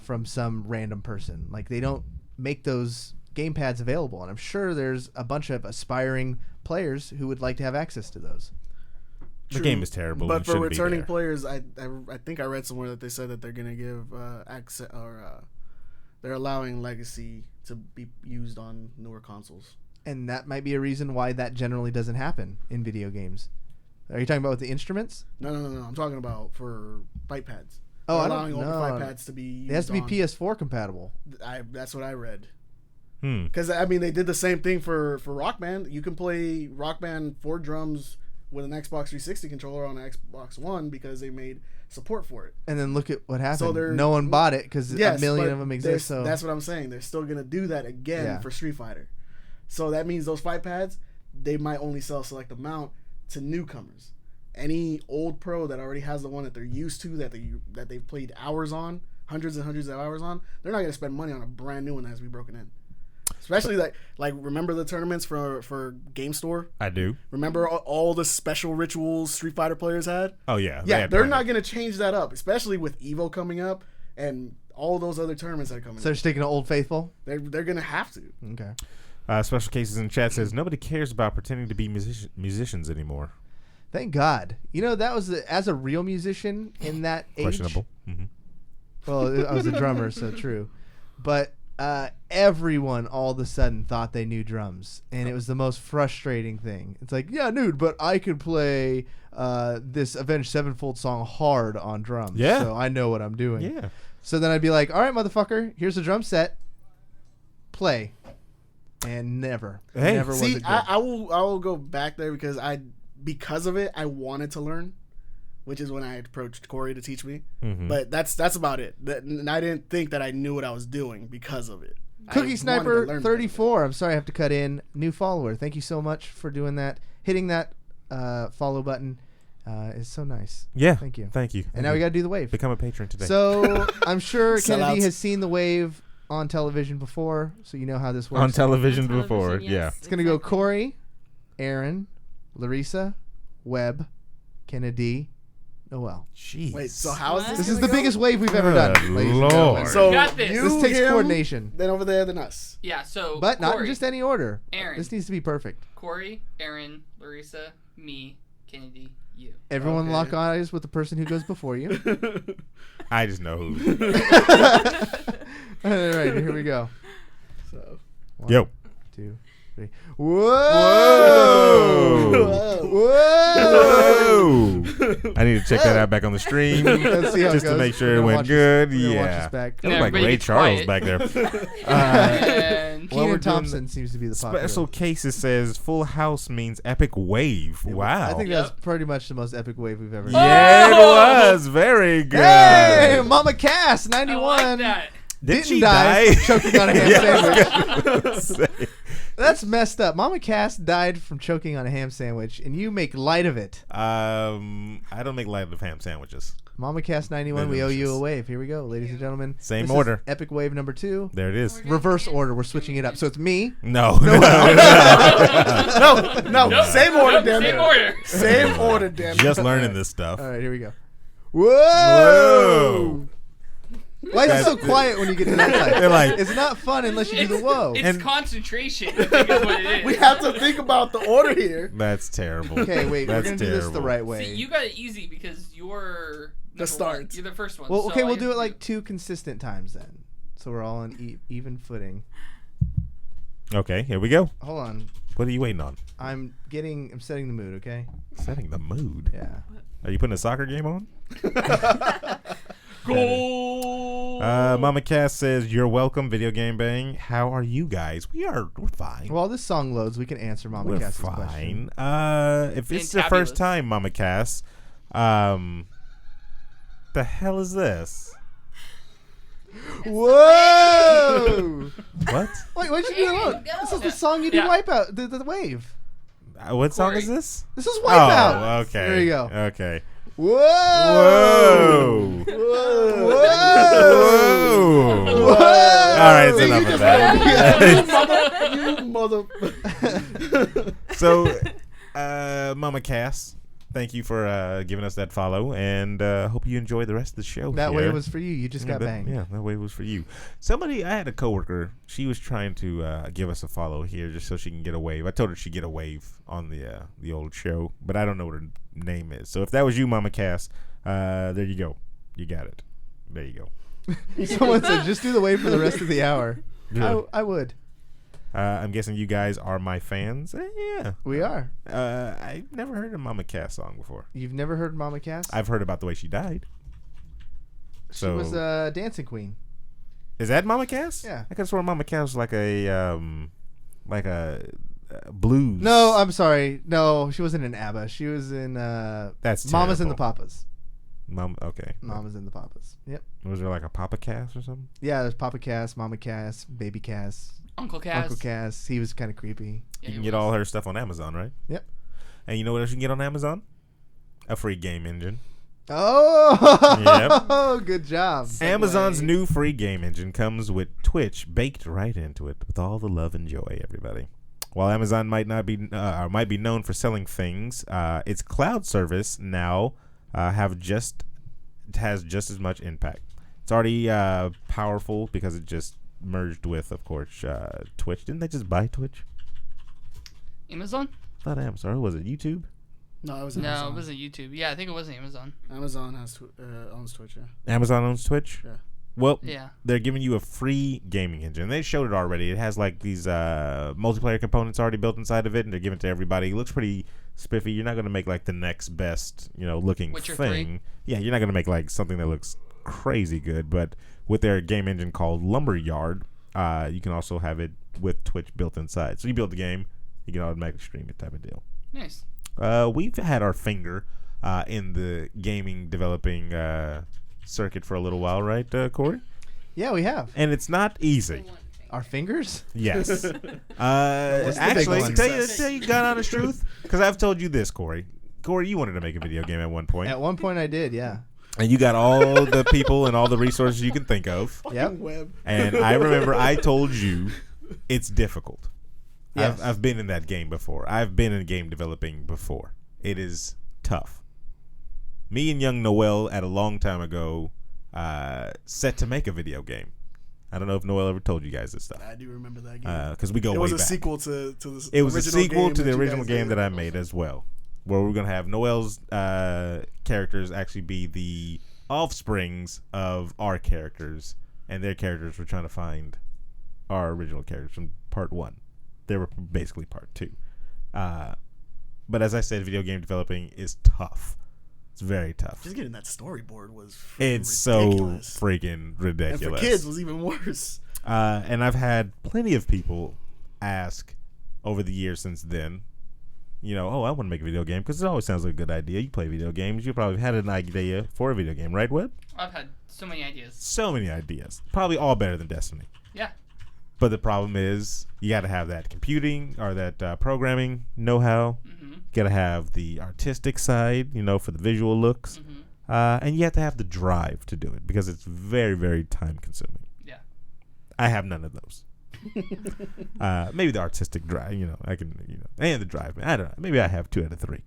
from some random person. Like they don't make those game pads available, and I'm sure there's a bunch of aspiring players who would like to have access to those. The game is terrible. But and for shouldn't be returning there. players, I think I read somewhere that they said that they're gonna give access or they're allowing Legacy to be used on newer consoles. And that might be a reason why that generally doesn't happen in video games. Are you talking about with the instruments? No. I'm talking about for fight pads. Oh, They're I allowing don't all the know. fight pads to be used It has to be on- PS4 compatible. That's what I read. Hmm. Because I mean, they did the same thing for Rock Band. You can play Rock Band 4 drums with an Xbox 360 controller on an Xbox One because they made support for it. And then look at what happened. So they're- no one bought it because Yes, a million but of them exist. So that's what I'm saying. They're still gonna do that again Yeah. for Street Fighter. So that means those fight pads, they might only sell a select amount to newcomers. Any old pro that already has the one that they're used to, that they've played hours on, hundreds and hundreds of hours on, they're not gonna spend money on a brand new one that has to be broken in. Especially like remember the tournaments for Game Store? I do. Remember all the special rituals Street Fighter players had? Oh yeah. Yeah, they're not going to change that up, especially with EVO coming up and all those other tournaments that are coming So they're up. sticking to Old Faithful? They're going to have to. Okay. Special Cases in chat says nobody cares about pretending to be musicians anymore. Thank God. You know, that was as a real musician in that age. Questionable. Mm-hmm. Well, I was a drummer, so true. But everyone all of a sudden thought they knew drums, and it was the most frustrating thing. It's like, yeah, dude, but I could play this Avenged Sevenfold song hard on drums. Yeah. So I know what I'm doing. Yeah. So then I'd be like, all right, motherfucker, here's a drum set. Play. And never was See, it good. I will go back there because of it, I wanted to learn, which is when I approached Cory to teach me. Mm-hmm. But that's about it. And I didn't think that I knew what I was doing because of it. Cookie I Sniper wanted to learn 34. I'm sorry I have to cut in. New follower. Thank you so much for doing that. Hitting that follow button is so nice. Yeah. Thank you. Thank you. And now we got to do the wave. Become a patron today. So I'm sure Kennedy Sellouts. has seen the wave on television before, so you know how this works. on television On before. television, Yeah. yes. It's going to go Cory, Aaron, Larissa, Webb, Kennedy, Noel. Jeez. Wait, so how is What? this? This is gonna the go? biggest wave we've ever done, Good ladies and Lord. gentlemen. So You got this. you, This takes him, coordination. Then over there, then us. Yeah, so But not in Cory, just any order. Aaron. This needs to be perfect. Corey, Aaron, Larissa, me, Kennedy, you. Everyone Okay. lock eyes with the person who goes before you. I just know who. All right, here we go. So. Yo. 2, 3. Whoa! Whoa! I need to check that out back on the stream Let's see how it just to goes. make sure We're it gonna went watch good. this- we're gonna watch Yeah. this back. That was Yeah, like everybody Ray gets Charles quiet. back there. And While we're Keenan doing Thompson seems to be the popular. Special Cases says Full House means epic wave. Wow. I think that's pretty much the most epic wave we've ever done. Yeah, it was very good. Hey, Mama Cass, I 91. like that. Did Didn't she die die? from choking on a ham Yeah, I sandwich. was gonna say. That's messed up. Mama Cass died from choking on a ham sandwich, and you make light of it. I don't make light of ham sandwiches. Mama Cass 91, we owe you a Delicious. wave. Here we go, ladies and gentlemen. Same This is order. epic wave number 2. There it is. Reverse order. We're switching it up. So it's me. No. No, same order, damn Same it. order. Same order, damn it. Just learning this stuff. All right, here we go. Whoa! Whoa. Why is it so quiet when you get to that side? They're like- it's not fun unless you do the whoa. It's And- concentration, I think is what it is. We have to think about the order here. That's terrible. Okay, wait. We're That's gonna do this the terrible. right way. See, you got it easy because you're The number start. one. You're the first one. Well, so okay, all we'll you do have it to like 2 consistent times then, so we're all on even footing. Okay, here we go. Hold on, What are you waiting on? I'm setting the mood. Okay. Setting the mood. Yeah. Are you putting a soccer game on? Goal. Mama Cass says, "You're welcome, Video Game Bang. How are you guys? We're fine. While this song loads, we can answer Mama We're Cass's fine. question. If it's the first Fantabulous. time, Mama Cass, the hell is this? Whoa! What? Wait, what'd you do? Aaron, Look, go. this is the song you did Yeah. Wipeout. The wave. What song Cory. is this? This is Wipeout. Oh, okay. There you go. Okay. Whoa! Whoa. Whoa! Whoa. All right, it's You enough of just- that. You mother. So, Mama Cass, thank you for giving us that follow, and hope you enjoy the rest of the show. That here. way was for you. You just got banged. Yeah, that way was for you. I had a coworker. She was trying to give us a follow here just so she can get a wave. I told her she'd get a wave on the old show, but I don't know what her name is. So if that was you, Mama Cass, there you go. You got it. There you go. Someone said, just do the wave for the rest of the hour. Yeah. I would. I'm guessing you guys are my fans. Yeah. We are. I've never heard a Mama Cass song before. You've never heard Mama Cass? I've heard about the way she died. She was a dancing queen. Is that Mama Cass? Yeah. I could swear Mama Cass was like a blues. No, I'm sorry. No, she wasn't in ABBA. She was in That's Mamas and terrible. the Papas. Okay. Mamas and the Papas. Yep. Was there like a Papa Cass or something? Yeah, there's Papa Cass, Mama Cass, Baby Cass. Uncle Cass. Uncle Cass. He was kind of creepy. Yeah, You can get all her stuff on Amazon, right? Yep. And you know what else you can get on Amazon? A free game engine. Oh, Good job. Amazon's new free game engine comes with Twitch baked right into it with all the love and joy, everybody. While Amazon might be known for selling things, its cloud service now has just as much impact. It's already powerful because it just merged with, of course, Twitch. Didn't they just buy Twitch? Amazon? Not Amazon. Who was it? YouTube? No, it was No, Amazon. it wasn't YouTube. Yeah, I think it was Amazon. Amazon owns Twitch, yeah. Amazon owns Twitch? Yeah. Well, Yeah. they're giving you a free gaming engine. They showed it already. It has like these multiplayer components already built inside of it, and they're giving it to everybody. It looks pretty spiffy. You're not going to make like the next best, looking Witcher thing. 3? Yeah, you're not going to make like something that looks crazy good, but with their game engine called Lumberyard, you can also have it with Twitch built inside. So you build the game, you can automatically stream it type of deal. Nice. We've had our finger in the gaming developing circuit for a little while, right, Corey? Yeah, we have. And it's not easy. Our fingers? Yes. the big Actually, one? tell you God honest truth, because I've told you this, Corey. Corey, you wanted to make a video game at one point. At one point I did, yeah. And you got all the people and all the resources you can think of. Yep. Web. And I remember I told you it's difficult. Yes. I've been in that game before. I've been in game developing before. It is tough. Me and young Noel at a long time ago set to make a video game. I don't know if Noel ever told you guys this stuff. I do remember that game. Because we go way back. It was a sequel to the It was a original sequel game to the that you original guys game did. that I made as well, where we're going to have Noel's characters actually be the offsprings of our characters, and their characters were trying to find our original characters from part 1. They were basically part 2. But as I said, video game developing is tough. It's very tough. Just getting that storyboard was It's ridiculous. so freaking ridiculous. And for kids was even worse. And I've had plenty of people ask over the years since then, I want to make a video game because it always sounds like a good idea. You play video games. You probably had an idea for a video game, right, Webb? I've had so many ideas. So many ideas. Probably all better than Destiny. Yeah. But the problem is you got to have that computing or that programming know-how. Mm-hmm. You got to have the artistic side, for the visual looks. Mm-hmm. And you have to have the drive to do it because it's very, very time-consuming. Yeah. I have none of those. Maybe the artistic drive, I can, and the drive. I don't know. Maybe I have 2 out of 3.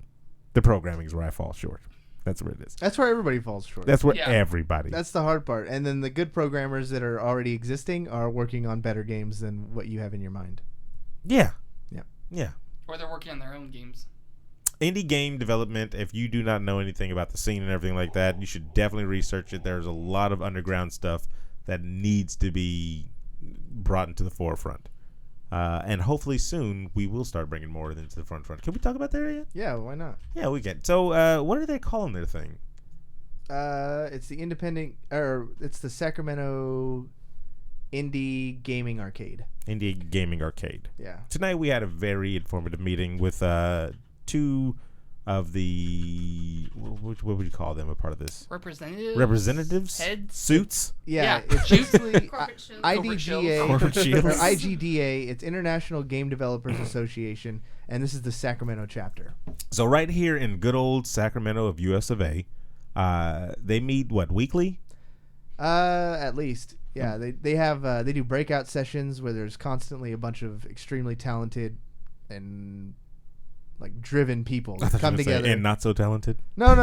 The programming is where I fall short. That's where it is. That's where everybody falls short. That's where everybody. That's the hard part. And then the good programmers that are already existing are working on better games than what you have in your mind. Yeah. Yeah. Yeah. Or they're working on their own games. Indie game development, if you do not know anything about the scene and everything like that, you should definitely research it. There's a lot of underground stuff that needs to be brought into the forefront. And hopefully soon we will start bringing more into the front. Can we talk about that yet? Yeah, why not? Yeah, we can. So what are they calling their thing? It's the it's the Sacramento Indie Gaming Arcade. Indie Gaming Arcade. Yeah. Tonight we had a very informative meeting with 2 of the what would you call them a part of this? Representatives? Heads? Suits? Yeah. Yeah. It's basically Corporate shields. IDGA Corporate shields. or IGDA. It's International Game Developers Association, and this is the Sacramento chapter. So right here in good old Sacramento of US of A, they meet weekly? At least. Yeah, they have they do breakout sessions where there's constantly a bunch of extremely talented and like driven people I that thought you come were gonna say, together. and not so talented. No.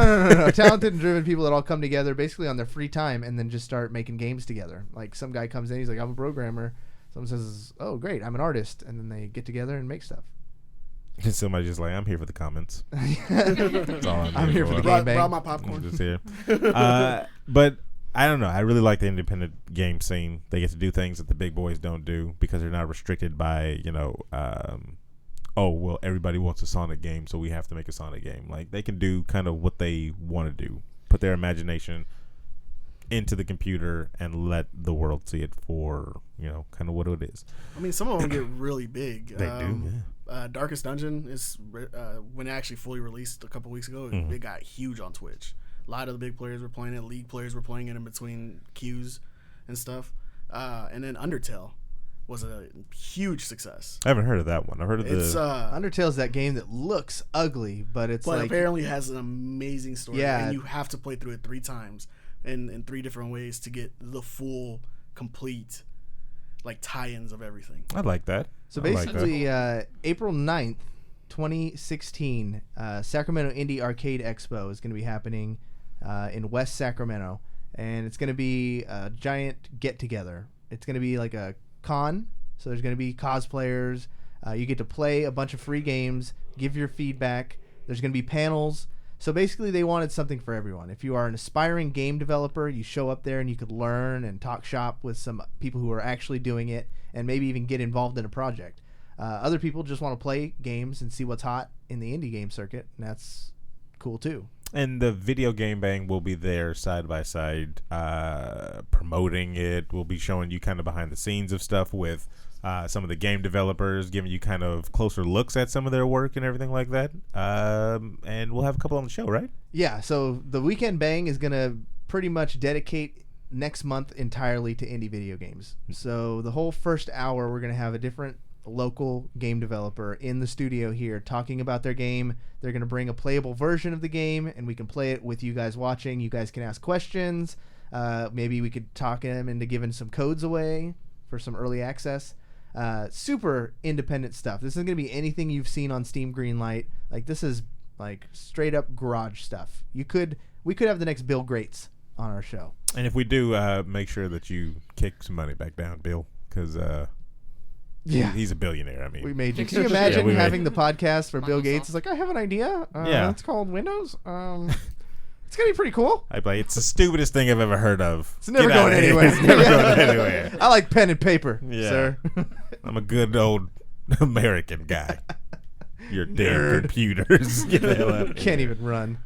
Talented and driven people that all come together basically on their free time and then just start making games together. Like some guy comes in, he's like, I'm a programmer. Someone says, oh, great, I'm an artist. And then they get together and make stuff. And somebody's just like, I'm here for the comments. That's all I'm here for the game bang. Brought my popcorn. I'm just here. But I don't know. I really like the independent game scene. They get to do things that the big boys don't do because they're not restricted by, oh, well, everybody wants a Sonic game, so we have to make a Sonic game. Like, they can do kind of what they want to do, put their imagination into the computer and let the world see it for, kind of what it is. I mean, some of them get really big. They do, yeah. Darkest Dungeon is when it actually fully released a couple weeks ago. It got huge on Twitch. A lot of the big players were playing it. League players were playing it in between queues and stuff. And then Undertale was a huge success. I haven't heard of that one. I've heard of Undertale's that game that looks ugly, but apparently has an amazing story. Yeah. And you have to play through it 3 times in 3 different ways to get the full, complete, tie-ins of everything. I like that. So basically, April 9th, 2016, Sacramento Indie Arcade Expo is going to be happening in West Sacramento, and it's going to be a giant get-together. It's going to be like a con, so there's going to be cosplayers. You get to play a bunch of free games, give your feedback. There's going to be panels. So basically, they wanted something for everyone. If you are an aspiring game developer, you show up there and you could learn and talk shop with some people who are actually doing it and maybe even get involved in a project. Other people just want to play games and see what's hot in the indie game circuit, and that's cool too. And the Video Game Bang will be there side by side promoting it. We'll be showing you kind of behind the scenes of stuff with some of the game developers, giving you kind of closer looks at some of their work and everything like that. And we'll have a couple on the show, right? Yeah, so the Weekend Bang is going to pretty much dedicate next month entirely to indie video games. So the whole first hour, we're going to have a different local game developer in the studio here talking about their game. They're going to bring a playable version of the game, and we can play it with you guys watching. You guys can ask questions. Maybe we could talk them into giving some codes away for some early access. Super independent stuff. This isn't going to be anything you've seen on Steam Greenlight. This is straight up garage stuff. We could have the next Bill Grates on our show. And if we do, make sure that you kick some money back down, Bill, because he's a billionaire. I mean, we made you. Can you imagine having the podcast for Bill Gates? It's like, I have an idea. It's called Windows. It's gonna be pretty cool. I'd be like, it's the stupidest thing I've ever heard of. It's never going anywhere. It's never going anywhere. I like pen and paper, sir. I'm a good old American guy. Your damn computers. Get the hell out of here. Can't even run.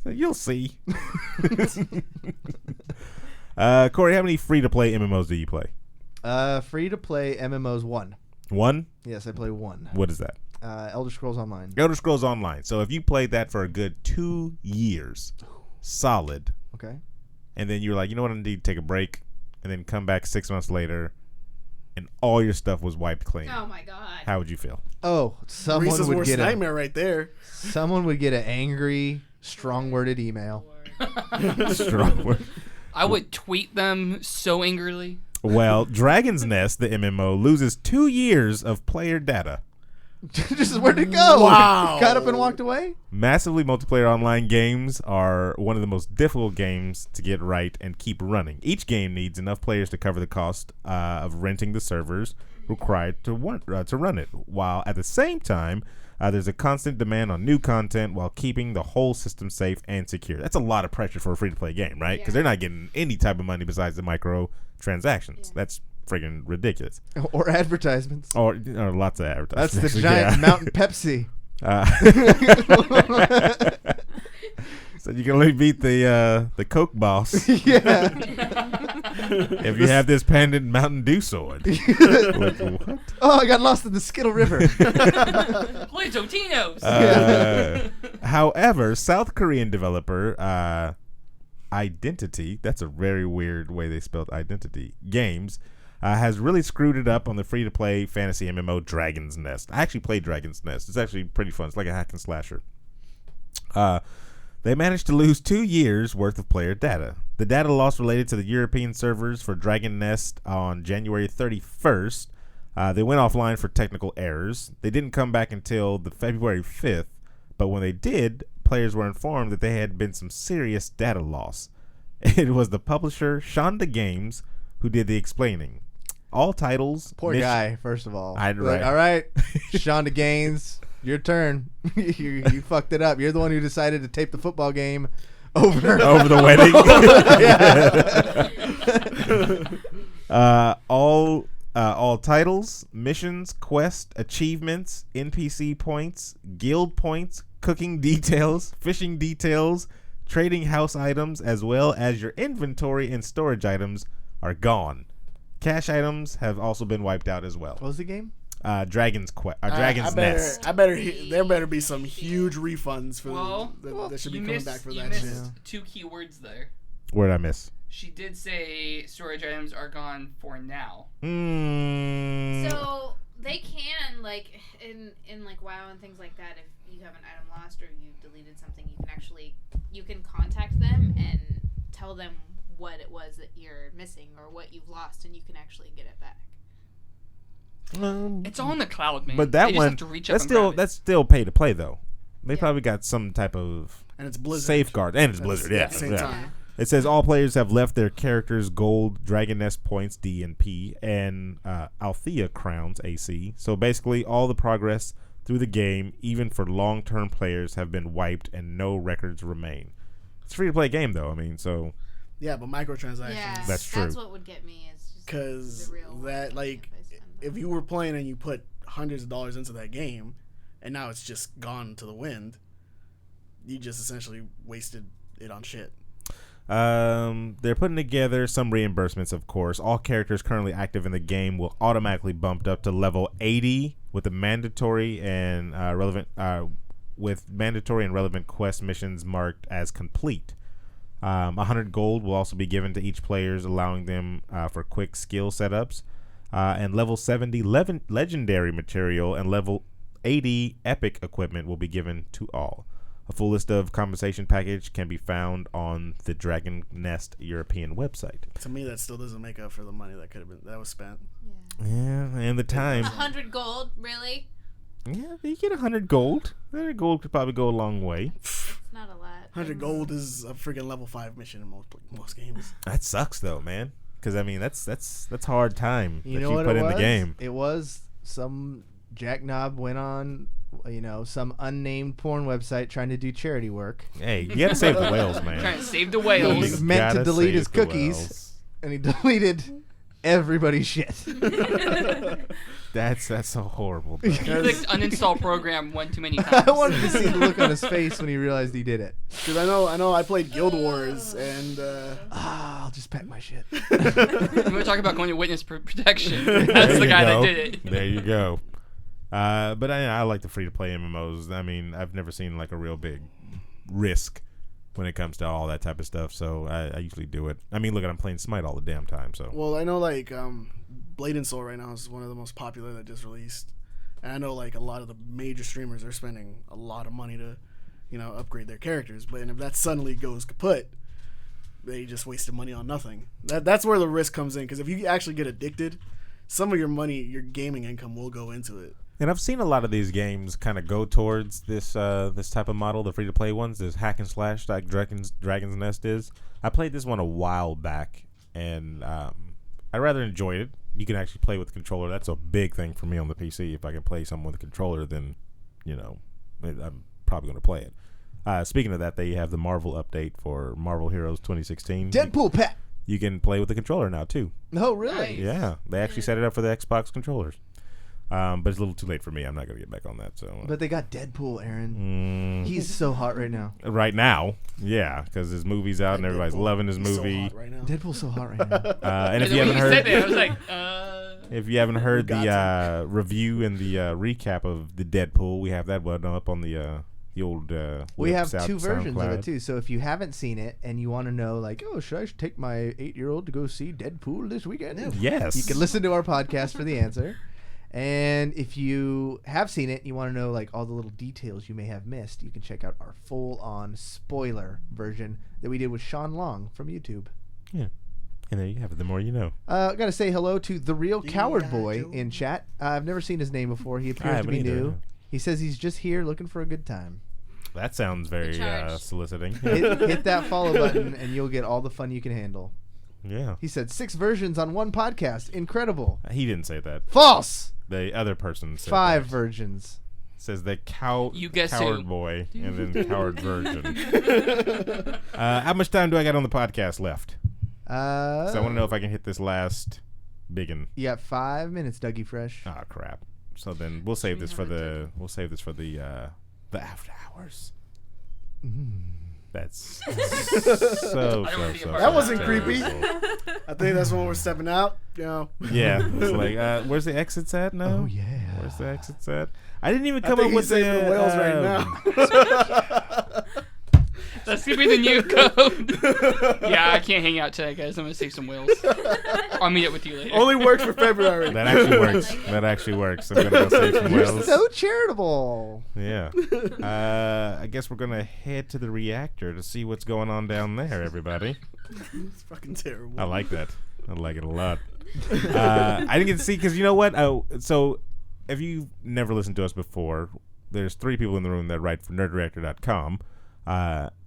So you'll see. Corey, how many free-to-play MMOs do you play? Free-to-play MMOs 1. 1? Yes, I play 1. What is that? Elder Scrolls Online. Elder Scrolls Online. So if you played that for a good 2 years, solid. Okay. And then you're like, you know what, I need to take a break, and then come back 6 months later, and all your stuff was wiped clean. Oh my god. How would you feel? Oh, someone Reese's would worst get nightmare right there. Someone would get an angry, strong-worded email. Strong word. I would tweet them so angrily. Well, Dragon's Nest, the MMO, loses 2 years of player data. Just where'd it go? Wow. Got up and walked away? Massively multiplayer online games are one of the most difficult games to get right and keep running. Each game needs enough players to cover the cost of renting the servers required to run it, while at the same time, there's a constant demand on new content while keeping the whole system safe and secure. That's a lot of pressure for a free-to-play game, right? Because they're not getting any type of money besides the micro-transactions. That's friggin' ridiculous. Or advertisements. Or lots of advertisements. That's the giant Mountain Pepsi. So you can only beat the Coke boss. Yeah. If you have this pendant Mountain Dew sword. Like, what? Oh, I got lost in the Skittle River. Play Totino's. However, South Korean developer Identity, that's a very weird way they spelled identity, games, has really screwed it up on the free-to-play fantasy MMO Dragon's Nest. I actually played Dragon's Nest. It's actually pretty fun. It's like a hack and slasher. They managed to lose 2 years worth of player data. The data loss related to the European servers for Dragon Nest on January 31st. They went offline for technical errors. They didn't come back until the February 5th, But when they did, players were informed that there had been some serious data loss. It was the publisher, Shonda Games, who did the explaining. All titles... Poor guy, first of all. Right. Like, all right, Shonda Gaines, your turn. you fucked it up. You're the one who decided to tape the football game over the wedding. All titles, missions, quests, achievements, NPC points, guild points, cooking details, fishing details, trading house items, as well as your inventory and storage items are gone. Cash items have also been wiped out as well. What was the game? Dragon's Nest. There better be some huge refunds for that should be coming back for that shit. You missed two key words there. What did I miss? She did say storage items are gone for now. So they can, like, in like WoW and things like that, if you have an item lost or you deleted something, you can contact them and tell them what it was that you're missing or what you've lost, and you can actually get it back. It's all in the cloud, man. But that they just one, have to reach up and grab it. that's still pay to play though. They probably got some type of and it's Blizzard safeguard, and it's Blizzard. Yeah, at the same time. It says all players have left their characters gold, Dragon Nest points D and P, and Althea crowns AC. So basically, all the progress through the game, even for long-term players, have been wiped, and no records remain. It's a free-to-play game, though. I mean, so yeah, but microtransactions. Yeah, that's true. That's what would get me is just because that like if you were playing and you put hundreds of dollars into that game, and now it's just gone to the wind, you just essentially wasted it on shit. They're putting together some reimbursements, of course. All characters currently active in the game will automatically bumped up to level 80 with the mandatory and relevant quest missions marked as complete. 100 gold will also be given to each player, allowing them for quick skill setups. And level 70 legendary material and level 80 epic equipment will be given to all. A full list of compensation package can be found on the Dragon Nest European website. To me, that still doesn't make up for the money that was spent. Yeah, and the time. 100 gold, really? Yeah, you get 100 gold. 100 gold could probably go a long way. It's not a lot. 100 gold is a freaking level 5 mission in most games. That sucks though, man. Because I mean, that's hard time You that know you what put it in was? the game. It was some jackknob went on, some unnamed porn website trying to do charity work. Hey, you gotta save the whales, man. Trying to save the whales. He meant to Gotta delete save his the cookies, whales. and he deleted everybody's shit. That's so horrible. He clicked uninstall program one too many times. I wanted to see the look on his face when he realized he did it. Because I know I played Guild Wars and I'll just pack my shit. You want to talk about going to witness protection? That's the guy that did it. There you go. But I like the free-to-play MMOs. I mean, I've never seen like a real big risk when it comes to all that type of stuff. So I usually do it. I mean, look, I'm playing Smite all the damn time. So well, I know like Blade and Soul right now is one of the most popular that just released, and I know like a lot of the major streamers are spending a lot of money to, upgrade their characters. But if that suddenly goes kaput, they just wasted money on nothing. That's where the risk comes in. Because if you actually get addicted, some of your money, your gaming income, will go into it. And I've seen a lot of these games kind of go towards this type of model, the free-to-play ones, this hack and slash like Dragon's Nest is. I played this one a while back, and I rather enjoyed it. You can actually play with the controller. That's a big thing for me on the PC. If I can play something with a controller, then, I'm probably going to play it. Speaking of that, they have the Marvel update for Marvel Heroes 2016. Deadpool pack. You can play with the controller now, too. Oh, really? Yeah. They actually set it up for the Xbox controllers. But it's a little too late for me. I'm not going to get back on that. So. But they got Deadpool, Aaron. He's so hot right now. Right now, yeah, because his movie's out and everybody's loving his movie. So right now. Deadpool's so hot right now. And if you haven't heard, I was like, if you haven't heard the review and the recap of the Deadpool, we have that one up on the old. We have two versions of SoundCloud. it too. So if you haven't seen it and you want to know, like, should I take my 8-year-old to go see Deadpool this weekend? Yes. You can listen to our podcast for the answer. And if you have seen it and you want to know like all the little details you may have missed, you can check out our full-on spoiler version that we did with Sean Long from YouTube. Yeah. And there you have it. The more you know. I got to say hello to The Real Coward Boy in chat. I've never seen his name before. He appears to be new. He says he's just here looking for a good time. That sounds very charged. soliciting. Hit that follow button, and you'll get all the fun you can handle. Yeah. He said 6 versions on one podcast. Incredible. He didn't say that. False. The other person said 5 that. versions. Says the You guess coward who. boy and then coward virgin. How much time do I got on the podcast left? So I want to know if I can hit this last biggin. You got 5 minutes, Dougie Fresh. Oh crap! So then we'll save this for the after hours. That's so. That wasn't creepy. terrible. I think that's when we're stepping out. You know. Yeah, it's like, where's the exits at now? Oh, yeah. Where's the exits at? I didn't even I come think up he's with saving the whales right now. That's gonna be the new code. Yeah, I can't hang out today, guys. I'm gonna save some whales. I'll meet up with you later. Only works for February. That actually works. That actually works. I'm gonna go save some You're whales. so charitable. Yeah. I guess we're gonna head to the reactor to see what's going on down there, everybody. It's fucking terrible. I like that. I like it a lot. I didn't get to see because you know what? So if you've never listened to us before, there's 3 people in the room that write for nerdreactor.com.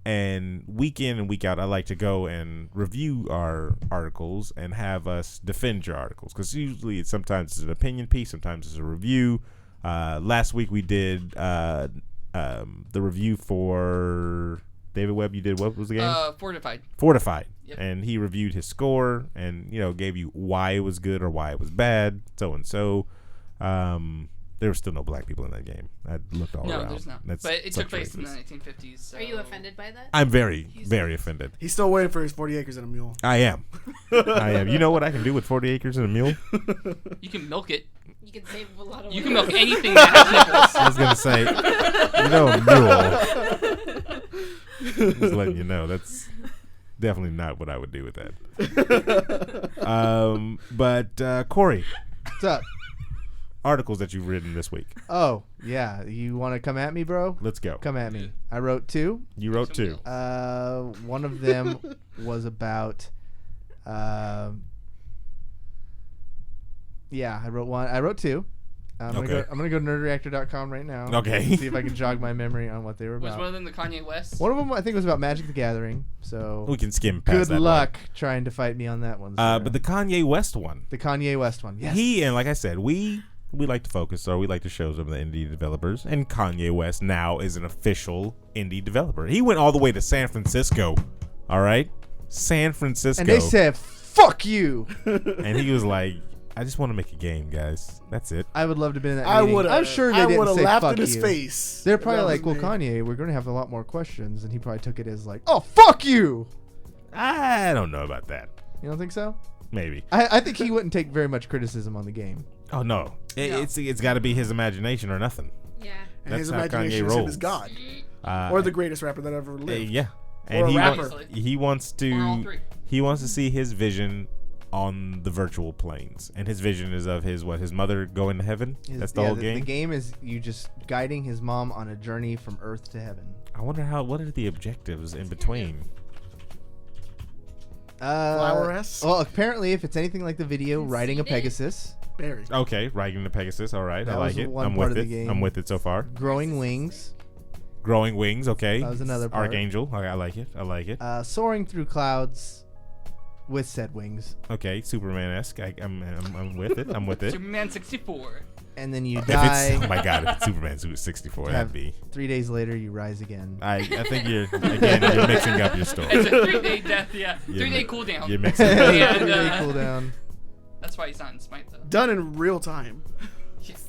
And week in and week out, I like to go and review our articles and have us defend your articles because usually sometimes it's an opinion piece, sometimes it's a review. Last week we did the review for David Webb. You did what was the game? Fortified. Yep. And he reviewed his score and gave you why it was good or why it was bad, so and so. There were still no black people in that game. I looked all around. No, there's not. That's but it took such place in the racist. 1950s. So. Are you offended by that? I'm very, very offended. He's still waiting for his 40 acres and a mule. I am. I am. You know what I can do with 40 acres and a mule? You can milk it. You can save a lot of. You can milk anything that has nipples. I was gonna say, a mule. Just letting you know, that's definitely not what I would do with that. But Corey, What's up? articles that you've written this week. Oh, yeah. You want to come at me, bro? Let's go. Come at me. I wrote 2. You wrote 2. One of them was about. Yeah, I wrote 1. I wrote 2. I'm gonna go to nerdreactor.com right now. Okay. And see if I can jog my memory on what they were Was about. one of them the Kanye West? One of them, I think, was about Magic the Gathering. So We can skim past good that luck trying to fight me on that one. sir. But the Kanye West one. The Kanye West one. Yes. And like I said, we like to focus, or we like to show some of the indie developers, and Kanye West now is an official indie developer. He went all the way to San Francisco. All right, San Francisco. And they said, "Fuck you." And he was like, "I just want to make a game, guys. That's it." I would love to have been in that I meeting. would. I'm sure they didn't say laughed fuck in his you. face. They're if probably that like, was "Well, me. Kanye, we're going to have a lot more questions," and he probably took it as like, "Oh, fuck you." I don't know about that. You don't think so? Maybe. I think he wouldn't take very much criticism on the game. Oh no, it's got to be his imagination or nothing. Yeah. And That's his how imagination Kanye is him rolls. as God, Uh, or the greatest rapper that ever lived. Yeah, Or and a he rapper. he wants Or all to 3. he wants to see his vision on the virtual planes, and his vision is of his mother going to heaven. That's the whole game. The game is you just guiding his mom on a journey from Earth to heaven. I wonder what are the objectives in between. Flower-esque? Well, apparently, if it's anything like the video, riding a Pegasus, Barry. Okay, riding the Pegasus. All right, I That like was it. one I'm part with of it. the game. I'm with it so far. growing wings, Growing wings. Okay, That was another part. Archangel. I like it. I like it. soaring through clouds with said wings, Okay, Superman-esque. I'm with it. I'm with it. Superman 64. and then you If die. it's, oh my God, if it's Superman 64, that'd be. 3 days later, you rise again. I think you're mixing up your story. It's a 3-day death, yeah. You're 3-day mi- cooldown. You're mixing. And, 3-day cooldown. That's why he's not in Smite, though. Done in real time.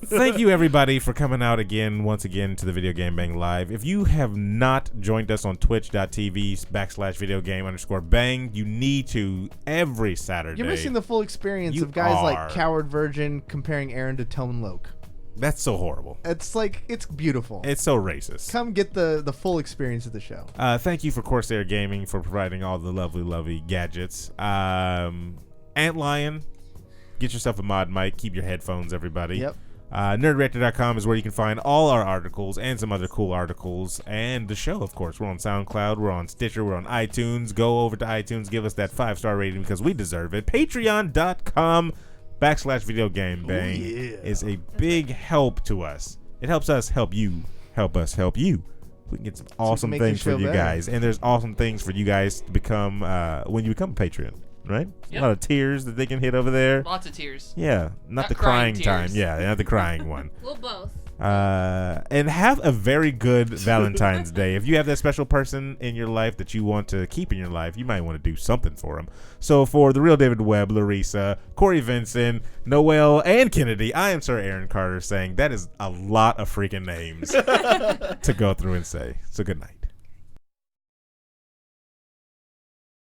Thank you, everybody, for coming out once again, to the Video Game Bang Live. If you have not joined us on twitch.tv/videogame_bang, you need to every Saturday. You're missing the full experience You of guys are. like Coward Virgin comparing Aaron to Tone Loc. That's so horrible. It's like, it's beautiful. It's so racist. Come get the full experience of the show. Thank you for Corsair Gaming for providing all the lovely gadgets. Antlion, get yourself a mod mic. Keep your headphones, everybody. Yep. Nerdreactor.com is where you can find all our articles and some other cool articles, and the show, of course. We're on SoundCloud, we're on Stitcher, we're on iTunes. Go over to iTunes, give us that 5-star rating because we deserve it. Patreon.com/videogamebang is a big help to us. It helps us help you, help us help you. We can get some awesome make the things for show you better. guys, and there's awesome things for you guys to become when you become a Patreon, right? Yep. A lot of tiers that they can hit over there. Lots of tears. Yeah, not Not the crying crying time. tears. Yeah, not the crying one. Well, both. And have a very good Valentine's Day. If you have that special person in your life that you want to keep in your life, you might want to do something for them. So for the real David Webb, Larissa, Cory Vincent, Noel, and Kennedy, I am Sir Aaron Carter saying that is a lot of freaking names to go through and say. So good night.